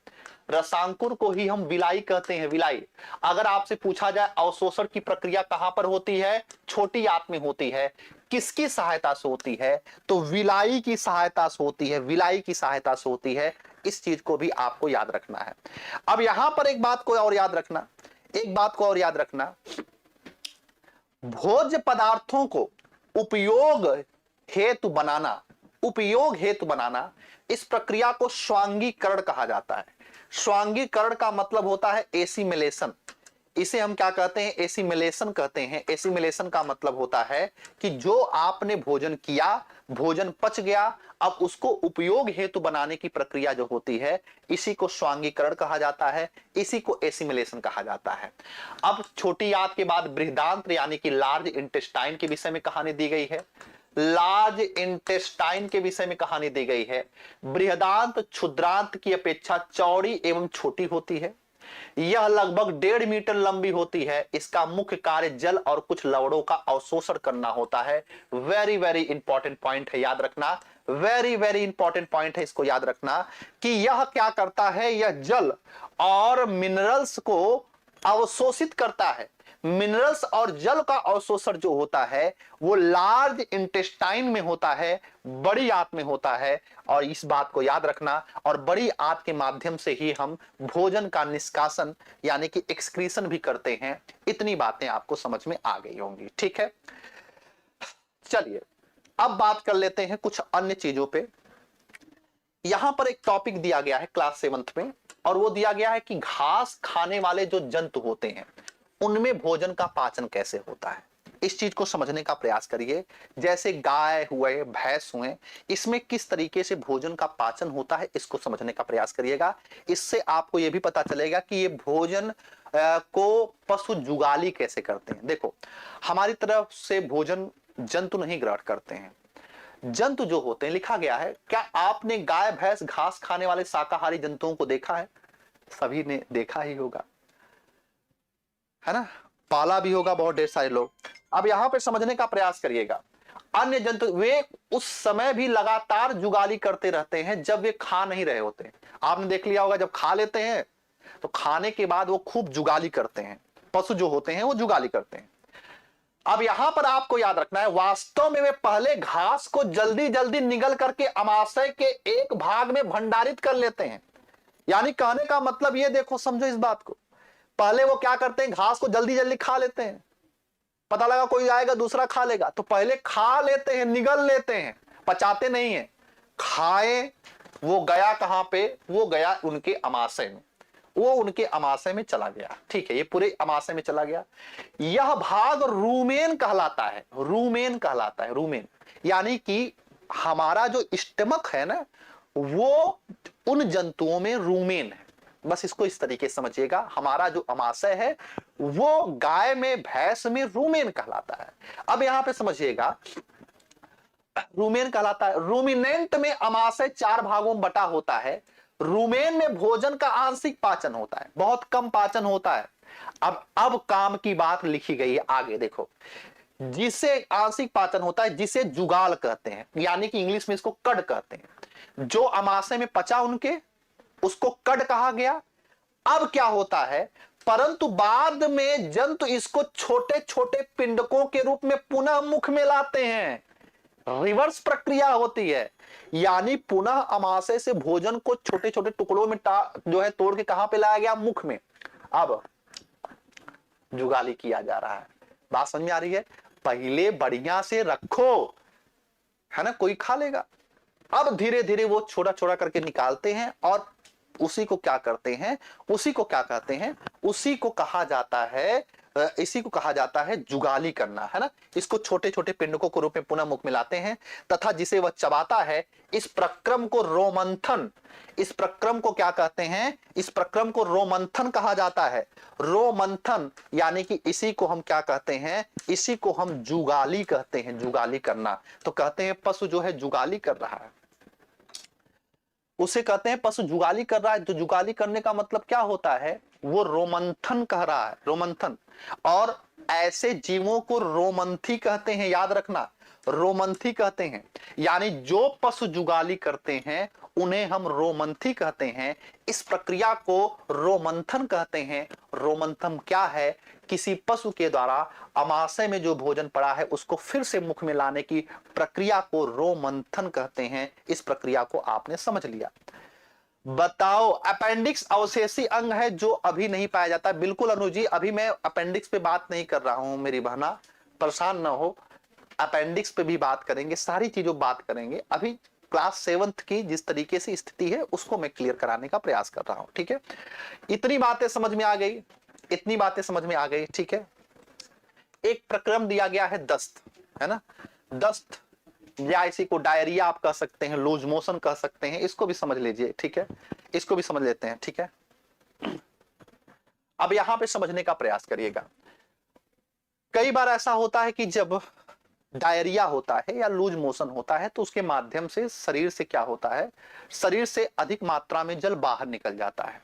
रसांकुर को ही हम विलाई कहते हैं, विलाई। अगर आपसे पूछा जाए अवशोषण की प्रक्रिया कहां पर होती है? छोटी आंत में होती है। किसकी सहायता से होती है? तो विलाई की सहायता से होती है, विलाई की सहायता से होती है। इस चीज को भी आपको याद रखना है। अब यहां पर एक बात को और याद रखना, एक बात को और याद रखना, भोज्य पदार्थों को उपयोग हेतु बनाना, उपयोग हेतु बनाना, इस प्रक्रिया को स्वांगीकरण कहा जाता है। स्वांगीकरण का मतलब होता है एसिमिलेशन। इसे हम क्या कहते हैं? एसिमिलेशन कहते हैं। एसिमिलेशन का मतलब होता है कि जो आपने भोजन किया, भोजन पच गया, अब उसको उपयोग हेतु बनाने की प्रक्रिया जो होती है इसी को स्वांगीकरण कहा जाता है, इसी को एसिमिलेशन कहा जाता है। अब छोटी आंत के बाद बृहदांत्र यानी कि लार्ज इंटेस्टाइन के विषय में कहानी दी गई है। लार्ज इंटेस्टाइन के विषय में कहानी दी गई है। बृहदांत क्षुद्रांत की अपेक्षा चौड़ी एवं छोटी होती है। यह लगभग 1.5 मीटर लंबी होती है। इसका मुख्य कार्य जल और कुछ लवणों का अवशोषण करना होता है। वेरी वेरी इंपॉर्टेंट पॉइंट है, याद रखना। वेरी वेरी इंपॉर्टेंट पॉइंट है, इसको याद रखना कि यह क्या करता है? यह जल और मिनरल्स को अवशोषित करता है। मिनरल्स और जल का अवशोषण जो होता है वो लार्ज इंटेस्टाइन में होता है, बड़ी आंत में होता है। और इस बात को याद रखना, और बड़ी आंत के माध्यम से ही हम भोजन का निष्कासन यानी कि एक्सक्रीशन भी करते हैं। इतनी बातें आपको समझ में आ गई होंगी। ठीक है। चलिए अब बात कर लेते हैं कुछ अन्य चीजों पे। यहां पर एक टॉपिक दिया गया है क्लास 7th में, और वो दिया गया है कि घास खाने वाले जो जंतु होते हैं उनमें भोजन का पाचन कैसे होता है। इस चीज को समझने का प्रयास करिए। जैसे गाय हुए, भैंस हुए, इसमें किस तरीके से भोजन का पाचन होता है इसको समझने का प्रयास करिएगा। इससे आपको यह भी पता चलेगा कि ये भोजन को पशु जुगाली कैसे करते हैं। देखो, हमारी तरफ से भोजन जंतु नहीं ग्रहण करते हैं। जंतु जो होते हैं, लिखा गया है, क्या आपने गाय भैंस घास खाने वाले शाकाहारी जंतुओं को देखा है? सभी ने देखा ही होगा, है ना, पाला भी होगा बहुत ढेर सारे लोग। अब यहां पे समझने का प्रयास करिएगा, अन्य जंतु वे उस समय भी लगातार जुगाली करते रहते हैं जब वे खा नहीं रहे होते। आपने देख लिया होगा, जब खा लेते हैं तो खाने के बाद वो खूब जुगाली करते हैं। पशु जो होते हैं वो जुगाली करते हैं। अब यहां पर आपको याद रखना है, वास्तव में वे पहले घास को जल्दी जल्दी निगल करके अमाशय के एक भाग में भंडारित कर लेते हैं। यानी कहने का मतलब ये, देखो समझो इस बात को, पहले वो क्या करते हैं, घास को जल्दी जल्दी खा लेते हैं। पता लगा कोई आएगा दूसरा खा लेगा, तो पहले खा लेते हैं, निगल लेते हैं, पचाते नहीं है। खाए, वो गया कहां पे, वो गया उनके अमाशय में, वो उनके अमाशय में चला गया। ठीक है, ये पूरे अमाशय में चला गया। यह भाग रूमेन कहलाता है, रूमेन कहलाता है, रूमेन। यानी कि हमारा जो स्टमक है ना, वो उन जंतुओं में रूमेन है। बस इसको इस तरीके से समझिएगा, हमारा जो अमाशय है वो गाय में भैंस में रूमेन कहलाता है। अब यहां पे समझिएगा, रूमेन कहलाता है। रूमिनेंट में अमाशय 4 भागों में बटा होता है। रूमेन में भोजन का आंशिक पाचन होता है, बहुत कम पाचन होता है। अब काम की बात लिखी गई है आगे, देखो, जिसे आंशिक पाचन होता है, जिसे जुगाल कहते हैं, यानी कि इंग्लिश में इसको कड कहते हैं। जो अमाशय में पचा उनके, उसको कड कहा गया। अब क्या होता है, परंतु बाद में जंतु इसको छोटे छोटे पिंडकों के रूप में पुनः मुख में लाते हैं। रिवर्स प्रक्रिया होती है, यानी पुनः अमाशय से भोजन को छोटे छोटे टुकड़ों में जो है तोड़ के कहां पे लाया गया, मुख में। अब जुगाली किया जा रहा है। बात समझ में आ रही है? पहले बढ़िया से रखो, है ना, कोई खा लेगा। अब धीरे धीरे वो छोटा छोटा करके निकालते हैं और उसी को क्या करते हैं, उसी को क्या कहते हैं, उसी को कहा जाता है, इसी को कहा जाता है जुगाली करना, है ना। इसको छोटे छोटे पिंडकों के रूप में पुनः मुख में लाते हैं तथा जिसे वह चबाता है, इस प्रक्रम को रोमंथन, इस प्रक्रम को क्या कहते हैं, इस प्रक्रम को रोमंथन कहा जाता है। रोमंथन यानी कि इसी को हम क्या कहते हैं, इसी को हम जुगाली कहते हैं, जुगाली करना। तो कहते हैं पशु जो है जुगाली कर रहा है, उसे कहते हैं पशु जुगाली कर रहा है। तो जुगाली करने का मतलब क्या होता है, वो रोमंथन कह रहा है, रोमंथन। और ऐसे जीवों को रोमंथी कहते हैं, याद रखना, रोमंथी कहते हैं। यानी जो पशु जुगाली करते हैं उन्हें हम रोमंथी कहते हैं। इस प्रक्रिया को रोमंथन कहते हैं। रोमंथन क्या है, किसी पशु के द्वारा अमाशय में जो भोजन पड़ा है उसको फिर से मुख में लाने की प्रक्रिया को रोमंथन कहते हैं। इस प्रक्रिया को आपने समझ लिया। बताओ, अपेंडिक्स अवशेषी अंग है जो अभी नहीं पाया जाता। बिल्कुल अनुज जी, अभी मैं अपेंडिक्स पे बात नहीं कर रहा हूं, मेरी बहना परेशान ना हो। अपेंडिक्स पे भी बात करेंगे, सारी चीजों बात करेंगे। अभी क्लास 7th की जिस तरीके से स्थिति है उसको मैं क्लियर कराने का प्रयास कर रहा हूं, ठीक है। इतनी बातें समझ में आ गई, इतनी बातें समझ में आ गई, ठीक है। एक प्रक्रम दिया गया है दस्त, है ना, दस्त या इसी को डायरिया आप कह सकते हैं, लूज मोशन कह सकते हैं, इसको भी समझ लीजिए, ठीक है, इसको भी समझ लेते हैं, ठीक है। अब यहां पे समझने का प्रयास करिएगा। कई बार ऐसा होता है कि जब डायरिया होता है या लूज मोशन होता है तो उसके माध्यम से शरीर से क्या होता है, शरीर से अधिक मात्रा में जल बाहर निकल जाता है।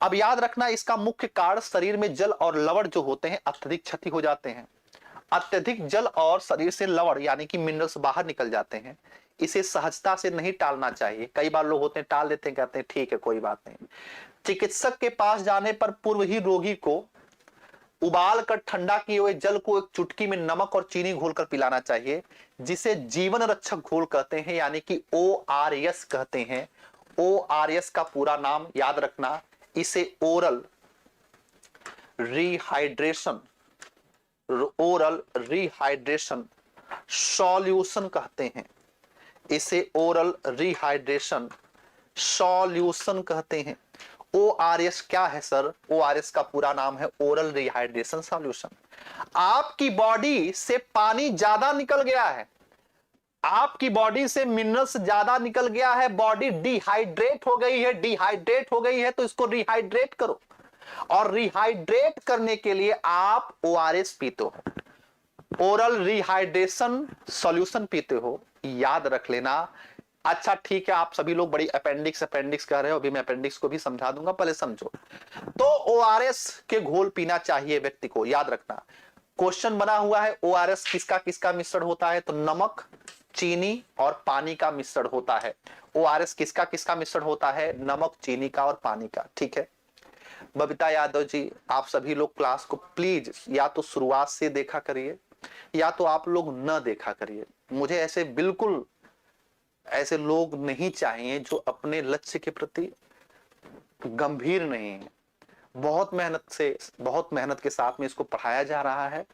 अब याद रखना, इसका मुख्य कारण शरीर में जल और लवण जो होते हैं अत्यधिक क्षति हो जाते हैं। अत्यधिक जल और शरीर से लवण यानी कि मिनरल्स बाहर निकल जाते हैं। इसे सहजता से नहीं टालना चाहिए। कई बार लोग होते हैं टाल देते हैं, कहते हैं ठीक है कोई बात नहीं। चिकित्सक के पास जाने पर पूर्व ही रोगी को उबाल कर ठंडा किए हुए जल को एक चुटकी में नमक और चीनी घोलकर पिलाना चाहिए, जिसे जीवन रक्षक घोल कहते हैं, यानी कि ORS कहते हैं। ORS का पूरा नाम याद रखना, इसे oral rehydration, oral rehydration solution कहते हैं। इसे ओरल रिहाइड्रेशन सॉल्यूशन कहते हैं। ORS क्या है सर? ORS का पूरा नाम है ओरल रिहाइड्रेशन सॉल्यूशन। आपकी बॉडी से पानी ज्यादा निकल गया है, आपकी बॉडी से मिनरल्स ज्यादा निकल गया है, बॉडी डिहाइड्रेट हो गई है, डिहाइड्रेट हो गई है, तो इसको रिहाइड्रेट करो। और रिहाइड्रेट करने के लिए आप ओआरएस पीते हो, ओरल रिहाइड्रेशन सॉल्यूशन पीते हो, याद रख लेना। अच्छा ठीक है, आप सभी लोग बड़ी अपेंडिक्स अपेंडिक्स कह रहे हो, अभी मैं अपेंडिक्स को भी समझा दूंगा, पहले समझो। तो ओआरएस के घोल पीना चाहिए व्यक्ति को, याद रखना। क्वेश्चन बना हुआ है ओआरएस किसका किसका मिश्रण होता है, तो नमक, चीनी और पानी का मिश्रण होता है। ओआरएस किसका किसका मिश्रण होता है, नमक, चीनी का और पानी का। ठीक है बबीता यादव जी, आप सभी लोग क्लास को प्लीज या तो शुरुआत से देखा करिए या तो आप लोग न देखा करिए। मुझे ऐसे बिल्कुल ऐसे लोग नहीं चाहिए जो अपने लक्ष्य के प्रति गंभीर नहीं है। बहुत मेहनत के साथ में इसको पढ़ाया जा रहा है।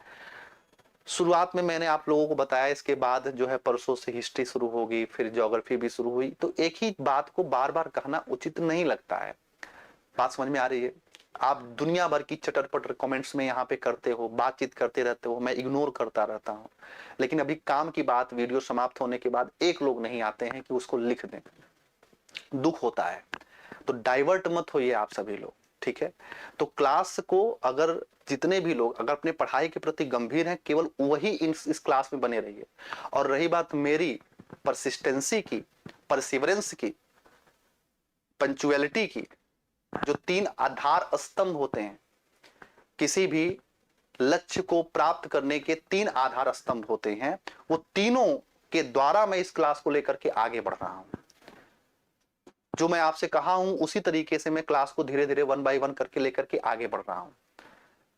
शुरुआत में मैंने आप लोगों को बताया, इसके बाद जो है परसों से हिस्ट्री शुरू होगी, फिर ज्योग्राफी भी शुरू हुई, तो एक ही बात को बार बार कहना उचित नहीं लगता है। बात समझ में आ रही है? आप दुनिया भर की चटर पटर कमेंट्स में यहाँ पे करते हो, बातचीत करते रहते हो, मैं इग्नोर करता रहता हूँ, लेकिन अभी काम की बात, वीडियो समाप्त होने के बाद एक लोग नहीं आते हैं कि उसको लिख दें, दुख होता है। तो डाइवर्ट मत होइए आप सभी लोग, ठीक है? तो क्लास को अगर जितने भी लोग अगर अपने पढ़ाई के प्रति गंभीर हैं, केवल वही इस क्लास में बने रहिए। और रही बात मेरी परसिस्टेंसी की, परसिवरेंस की, पंचुअलिटी की, जो 3 आधार स्तंभ होते हैं, किसी भी लक्ष्य को प्राप्त करने के 3 आधार स्तंभ होते हैं, वो तीनों के द्वारा मैं इस क्लास को लेकर के आगे बढ़ रहा हूं। जो मैं आपसे कहा हूं उसी तरीके से मैं क्लास को धीरे धीरे 1 बाय 1 करके लेकर के आगे बढ़ रहा हूं।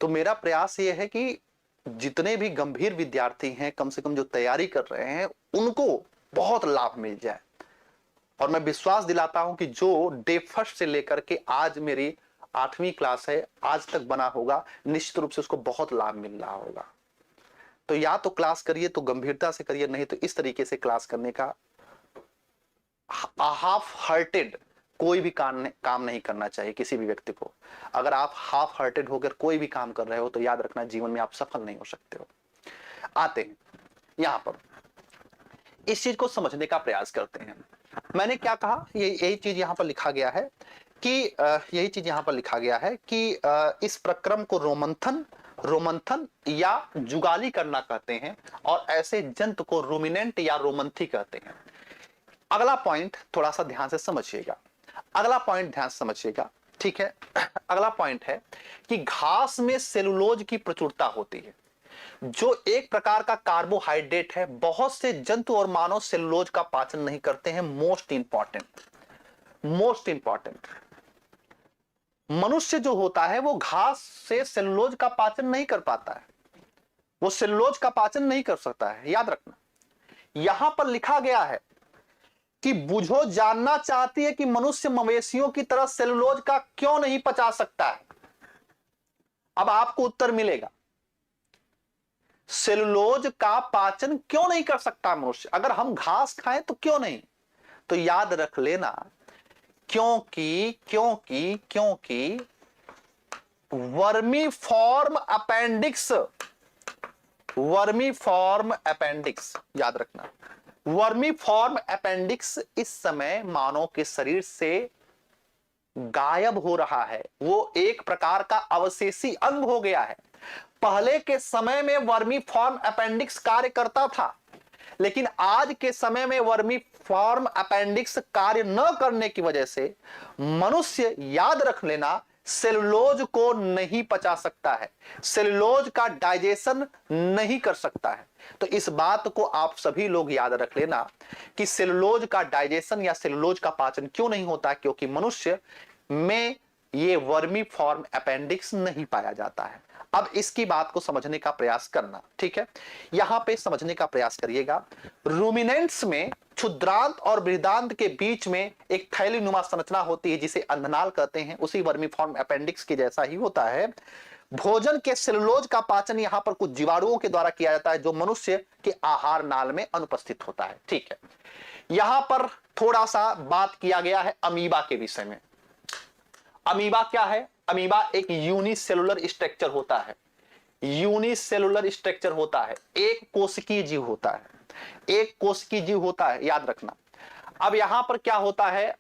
तो मेरा प्रयास यह है कि जितने भी गंभीर विद्यार्थी हैं, कम से कम जो तैयारी कर रहे हैं, उनको बहुत लाभ मिल जाए। और मैं विश्वास दिलाता हूं कि जो डे फर्स्ट से लेकर के आज मेरी 8वीं क्लास है, आज तक बना होगा, निश्चित रूप से उसको बहुत लाभ मिल रहा होगा। तो या तो क्लास करिए तो गंभीरता से करिए, नहीं तो इस तरीके से क्लास करने का हाफ हार्टेड कोई भी काम नहीं करना चाहिए किसी भी व्यक्ति को। अगर आप हाफ हार्टेड होकर कोई भी काम कर रहे हो तो याद रखना जीवन में आप सफल नहीं हो सकते हो। आते हैं यहां पर, इस चीज को समझने का प्रयास करते हैं। मैंने क्या कहा, यही चीज यहां पर लिखा गया है कि इस प्रक्रम को रोमंथन या जुगाली करना कहते हैं, और ऐसे जंतु को रूमिनेंट या रोमंथी कहते हैं। अगला पॉइंट थोड़ा सा ध्यान से समझिएगा, ठीक है? अगला पॉइंट है कि घास में सेलुलोज की प्रचुरता होती है, जो एक प्रकार का कार्बोहाइड्रेट है। बहुत से जंतु और मानव सेलुलोज का पाचन नहीं करते हैं। मोस्ट इंपॉर्टेंट, मनुष्य जो होता है वो घास से सेलुलोज का पाचन नहीं कर पाता है, वो सेलुलोज का पाचन नहीं कर सकता है। याद रखना, यहां पर लिखा गया है कि बुझो जानना चाहती है कि मनुष्य मवेशियों की तरह सेलुलोज का क्यों नहीं पचा सकता है। अब आपको उत्तर मिलेगा, सेलुलोज का पाचन क्यों नहीं कर सकता मनुष्य, अगर हम घास खाएं तो क्यों नहीं? तो याद रख लेना, क्योंकि वर्मीफॉर्म अपेंडिक्स, याद रखना, वर्मीफॉर्म अपेंडिक्स इस समय मानव के शरीर से गायब हो रहा है। वो एक प्रकार का अवशेषी अंग हो गया है। पहले के समय में वर्मीफॉर्म अपेंडिक्स कार्य करता था, लेकिन आज के समय में वर्मीफॉर्म अपेंडिक्स कार्य न करने की वजह से मनुष्य, याद रख लेना, सेलुलोज को नहीं पचा सकता है, सेलुलोज का डाइजेशन नहीं कर सकता है। तो इस बात को आप सभी लोग याद रख लेना कि सेलुलोज का डाइजेशन या सेलुलोज का पाचन क्यों नहीं होता, क्योंकि मनुष्य में ये वर्मीफॉर्म अपेंडिक्स नहीं पाया जाता है। अब इसकी बात को समझने का प्रयास करना, ठीक है? यहां पे समझने का प्रयास करिएगा। रूमिनेंट्स में क्षुद्रांत और बृहदांत के बीच में एक थैलीनुमा संरचना होती है जिसे अंधनाल कहते हैं, उसी वर्मीफॉर्म अपेंडिक्स के जैसा ही होता है। भोजन के सेलुलोज का पाचन यहां पर कुछ जीवाणुओं के द्वारा किया जाता है, जो मनुष्य के आहार नाल में अनुपस्थित होता है, ठीक है? यहां पर थोड़ा सा बात किया गया है अमीबा के विषय में। अमीबा क्या है? अमीबा एक यूनिसेलुलर स्ट्रक्चर होता है। यूनिसेलुलर स्ट्रक्चर होता है, एक कोशिकीय जीव होता है, एक कोशिकीय जीव होता है, याद रखना। अब यहां पर क्या होता है,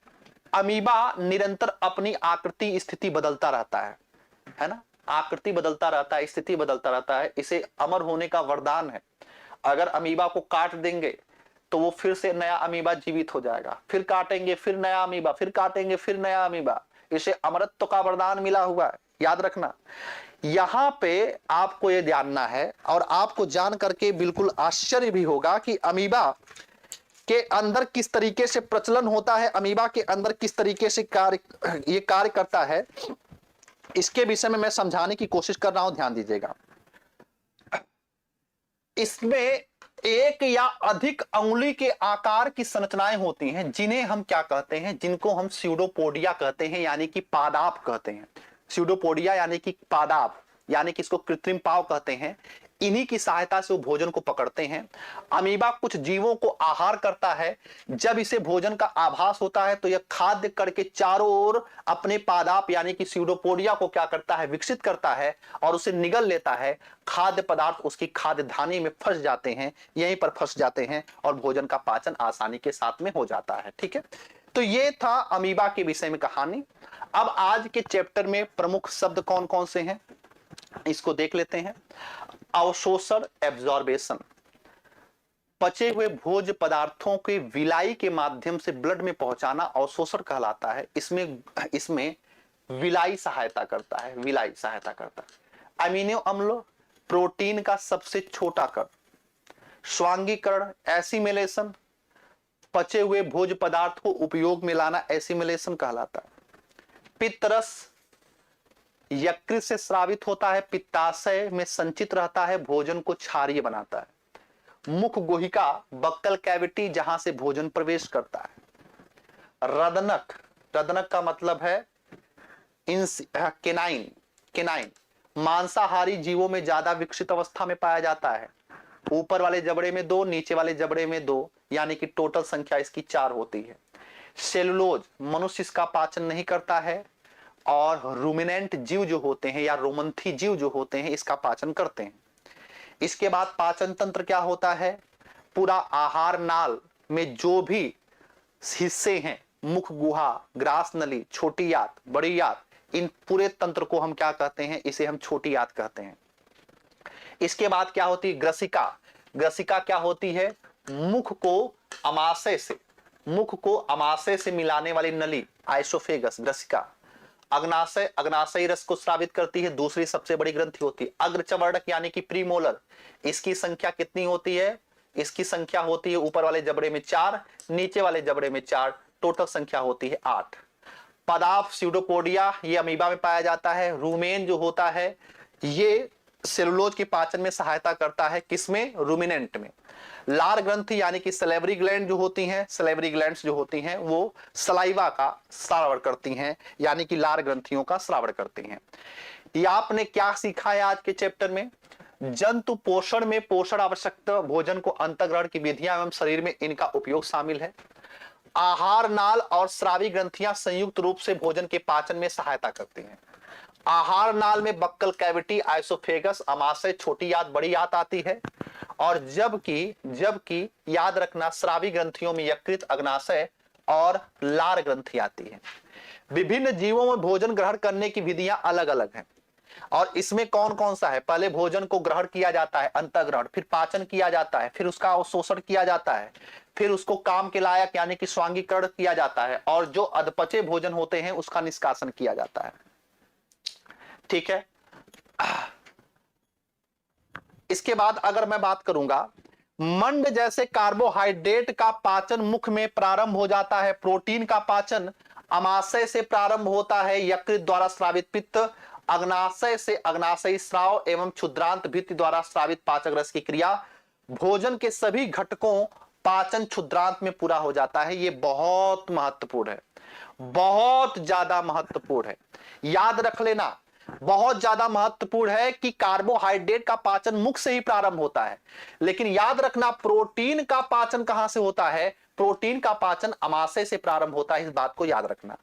अमीबा निरंतर अपनी आकृति स्थिति बदलता रहता है ना, आकृति बदलता रहता है, स्थिति बदलता रहता है, इसे अमर होने का वरदान है। अगर अमीबा को काट देंगे तो वो फिर से नया अमीबा जीवित हो जाएगा, फिर काटेंगे फिर नया अमीबा, फिर काटेंगे फिर नया अमीबा, इसे अमरत्व का वरदान मिला हुआ है, याद रखना। यहां पे आपको ये जानना है और आपको जान करके बिल्कुल आश्चर्य भी होगा कि अमीबा के अंदर किस तरीके से प्रचलन होता है, अमीबा के अंदर किस तरीके से ये कार्य करता है, इसके विषय में मैं समझाने की कोशिश कर रहा हूं, ध्यान दीजिएगा। इसमें एक या अधिक अंगुली के आकार की संरचनाएं होती हैं, जिन्हें हम क्या कहते हैं, जिनको हम स्यूडोपोडिया कहते हैं, यानी कि पादाप कहते हैं। स्यूडोपोडिया यानी कि पादाप, यानी कि इसको कृत्रिम पाव कहते हैं। इन्हीं की सहायता से वो भोजन को पकड़ते हैं। अमीबा कुछ जीवों को आहार करता है, जब इसे भोजन का आभास होता है तो यह खाद्य करके चारों ओर अपने पादाप यानी कि स्यूडोपोडिया को क्या करता है, विकसित करता है और उसे निगल लेता है। खाद्य पदार्थ उसकी खाद्य धानी में फंस जाते हैं, यहीं पर फंस जाते हैं और भोजन का पाचन आसानी के साथ में हो जाता है। ठीक है, तो ये था अमीबा के विषय में कहानी। अब आज के चैप्टर में प्रमुख शब्द कौन कौन से हैं इसको देख लेते हैं। अवशोषण, एब्जॉर्बेशन, पचे हुए भोज्य पदार्थों के विलाई के माध्यम से ब्लड में पहुंचाना अवशोषण कहलाता है। इसमें विलाई सहायता करता है, विलाई सहायता करता है। अमीनो अम्ल, प्रोटीन का सबसे छोटा कण। स्वांगीकरण, एसिमिलेशन, पचे हुए भोज्य पदार्थ को उपयोग में लाना एसिमिलेशन कहलाता है। पित्तरस यकृत से स्रावित होता है, पित्ताशय में संचित रहता है, भोजन को क्षारीय बनाता है। मुख गुहिका, बक्कल कैविटी, जहां से भोजन प्रवेश करता है। रदनक, रदनक का मतलब है केनाइन, केनाइन मांसाहारी जीवों में ज्यादा विकसित अवस्था में पाया जाता है। ऊपर वाले जबड़े में 2, नीचे वाले जबड़े में 2, यानी कि टोटल संख्या इसकी 4 होती है। सेलुलोज, मनुष्य इसका पाचन नहीं करता है और रूमिनेंट जीव जो होते हैं या रोमंथी जीव जो होते हैं इसका पाचन करते हैं। इसके बाद पाचन तंत्र क्या होता है, पूरा आहार नाल में जो भी हिस्से हैं, मुख गुहा, ग्रास नली, छोटी आंत, बड़ी आंत, इन पूरे तंत्र को हम क्या कहते हैं, इसे हम छोटी आंत कहते हैं। इसके बाद क्या होती है, ग्रसिका। ग्रसिका क्या होती है, मुख को अमाशय से मिलाने वाली नली, आइसोफेगस, ग्रसिका। अग्नाशय, अग्नाशयी रस को स्रावित करती है, दूसरी सबसे बड़ी ग्रंथि होती है। अग्रचवर्णक यानी कि प्रीमोलर, इसकी संख्या कितनी होती है, इसकी संख्या होती है ऊपर वाले जबड़े में 4, नीचे वाले जबड़े में 4, टोटल संख्या होती है 8। पदाप, स्यूडोपोडिया, ये अमीबा में पाया जाता है। रूमेन जो होता है ये सेलुलोज के पाचन में सहायता करता है, किसमें, रूमिनेंट में। लार ग्रंथि यानी कि सलेवरी ग्लैंड जो होती हैं, सलेवरी ग्लैंड्स जो होती हैं वो सलाइवा का स्रावण करती हैं, यानी कि लार ग्रंथियों का स्रावण करती हैं। ये आपने क्या सीखा है आज के चैप्टर में, जंतु पोषण में पोषण आवश्यक भोजन को अंतःग्रहण की विधियां एवं शरीर में इनका उपयोग शामिल है। आहार नाल और स्रावी ग्रंथियां संयुक्त रूप से भोजन के पाचन में सहायता करती हैं। आहार नाल में बक्कल कैविटी, आइसोफेगस, अमाशय, छोटी आंत, बड़ी आंत आती है। और जबकि याद रखना, स्रावी ग्रंथियों में यकृत, अग्नाशय और लार ग्रंथि आती है। विभिन्न जीवों में भोजन ग्रहण करने की विधियां अलग अलग हैं और इसमें कौन कौन सा है, पहले भोजन को ग्रहण किया जाता है, अंतःग्रहण, फिर पाचन किया जाता है, फिर उसका अवशोषण किया जाता है, फिर उसको काम के लायक यानी कि स्वांगीकरण किया जाता है और जो अधपचे भोजन होते हैं उसका निष्कासन किया जाता है। ठीक है, इसके बाद अगर मैं बात करूंगा, मंड जैसे कार्बोहाइड्रेट का पाचन मुख में प्रारंभ हो जाता है। प्रोटीन का पाचन अमाशय से प्रारंभ होता है, यकृत द्वारा स्रावित पित्त, अग्नाशय से अग्नाशयी स्राव एवं क्षुद्रांत भित्ति द्वारा स्रावित पाचक रस की क्रिया। भोजन के सभी घटकों पाचन क्षुद्रांत में पूरा हो जाता है। ये बहुत महत्वपूर्ण है, बहुत ज्यादा महत्वपूर्ण है, याद रख लेना, बहुत ज्यादा महत्वपूर्ण है कि कार्बोहाइड्रेट का पाचन मुख से ही प्रारंभ होता है, लेकिन याद रखना प्रोटीन का पाचन कहां से होता है, प्रोटीन का पाचन अमाशय से प्रारंभ होता है, इस बात को याद रखना।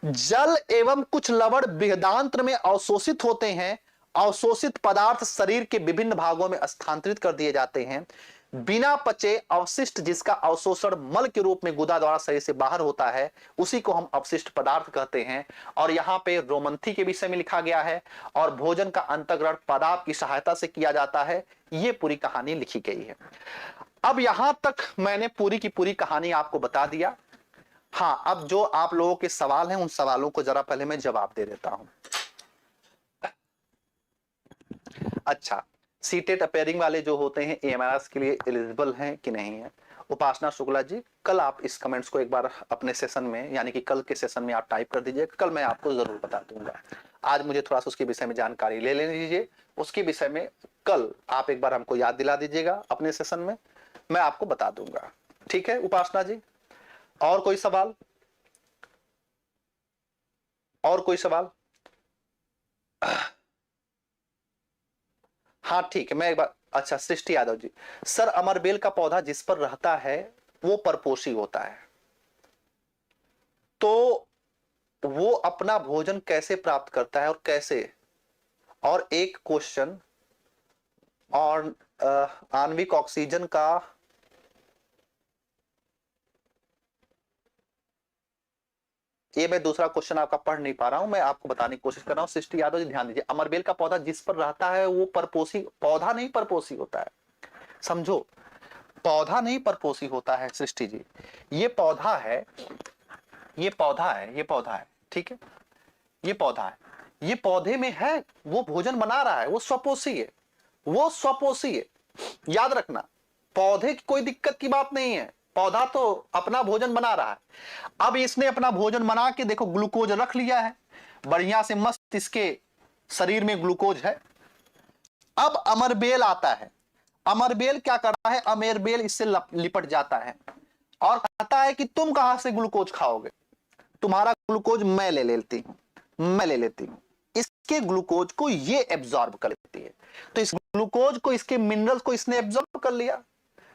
जल एवं कुछ लवण बृहदांत्र में अवशोषित होते हैं अवशोषित पदार्थ शरीर के विभिन्न भागों में स्थानांतरित कर दिए जाते हैं। बिना पचे अवशिष्ट जिसका अवशोषण मल के रूप में गुदा द्वारा शरीर से बाहर होता है उसी को हम अवशिष्ट पदार्थ कहते हैं। और यहाँ पे रोमंथी के विषय में लिखा गया है और भोजन का अंतःग्रहण पादाप की सहायता से किया जाता है। ये पूरी कहानी लिखी गई है। अब यहां तक मैंने पूरी की पूरी कहानी आपको बता दिया। हाँ, अब जो आप लोगों के सवाल हैं उन सवालों को जरा पहले मैं जवाब दे देता हूं। अच्छा, सीटेट अपेयरिंग वाले जो होते हैं एएमआरएस के लिए एलिजिबल हैं कि नहीं है? उपासना शुक्ला जी, कल आप इस कमेंट्स को एक बार अपने सेशन में यानी कि कल के सेशन में आप टाइप कर दीजिए, कल मैं आपको जरूर बता दूंगा। आज मुझे थोड़ा सा उसके विषय में जानकारी ले लीजिए, उसके विषय में कल आप एक बार हमको याद दिला दीजिएगा अपने सेशन में, मैं आपको बता दूंगा। ठीक है उपासना जी? और कोई सवाल? और कोई सवाल? हाँ ठीक है, मैं एक बार। अच्छा, सृष्टि यादव जी, सर अमरबेल का पौधा जिस पर रहता है वो परपोषी होता है, तो वो अपना भोजन कैसे प्राप्त करता है और कैसे? और एक क्वेश्चन, और आणविक ऑक्सीजन का ये मैं दूसरा क्वेश्चन आपका पढ़ नहीं पा रहा हूं, मैं आपको बताने की कोशिश कर रहा हूं। सृष्टि यादव जी ध्यान दीजिए, अमरबेल का पौधा जिस पर रहता है वो परपोषी पौधा नहीं परपोषी होता है, समझो, पौधा नहीं परपोषी होता है सृष्टि जी। ये पौधा है, ये पौधा है, ये पौधा है, ठीक है, ये पौधा है, ये पौधे में है, वो भोजन बना रहा है, वो स्वपोषी है, वो स्वपोषी है। याद रखना, पौधे की कोई दिक्कत की बात नहीं है, पौधा तो अपना भोजन बना रहा है। अब इसने अपना भोजन बना के देखो ग्लूकोज रख लिया है बढ़िया से मस्त, इसके शरीर में ग्लूकोज है। अब अमरबेल आता है, अमरबेल क्या कर रहा है, अमरबेल इससे लिपट जाता है और कहता है कि तुम कहां से ग्लूकोज खाओगे, तुम्हारा ग्लूकोज मैं ले लेती हूं, मैं ले लेती हूं। इसके ग्लूकोज को ये एब्जॉर्ब कर लेती है, तो इस ग्लूकोज को, इसके मिनरल्स को इसने एब्जॉर्ब कर लिया।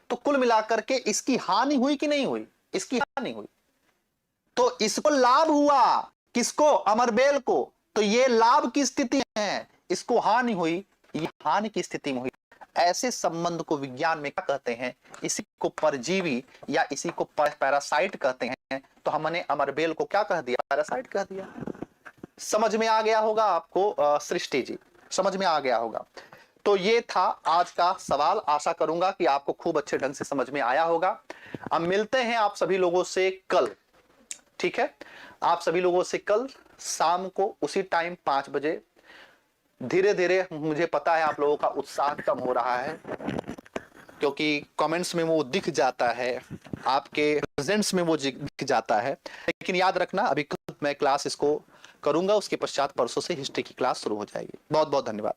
तो कुल मिलाकर के इसकी हानि हुई कि नहीं हुई? इसकी हानि हुई। तो इसको लाभ हुआ, किसको? अमरबेल को। तो ये लाभ की स्थिति है, इसको हानि हुई, ये हानि की स्थिति में हुई। ऐसे संबंध को विज्ञान में क्या कहते हैं? इसी को परजीवी या इसी को पैरासाइट कहते हैं। तो हमने अमरबेल को क्या कह दिया? पैरासाइट कह दिया। समझ में आ गया होगा आपको सृष्टि जी, समझ में आ गया होगा। तो ये था आज का सवाल, आशा करूंगा कि आपको खूब अच्छे ढंग से समझ में आया होगा। अब मिलते हैं आप सभी लोगों से कल, ठीक है? आप सभी लोगों से कल शाम को उसी टाइम 5 बजे। धीरे धीरे मुझे पता है आप लोगों का उत्साह कम हो रहा है, क्योंकि कमेंट्स में वो दिख जाता है, आपके प्रेजेंट्स में वो दिख जाता है। लेकिन याद रखना, अभी मैं क्लास इसको करूंगा, उसके पश्चात परसों से हिस्ट्री की क्लास शुरू हो जाएगी। बहुत बहुत धन्यवाद।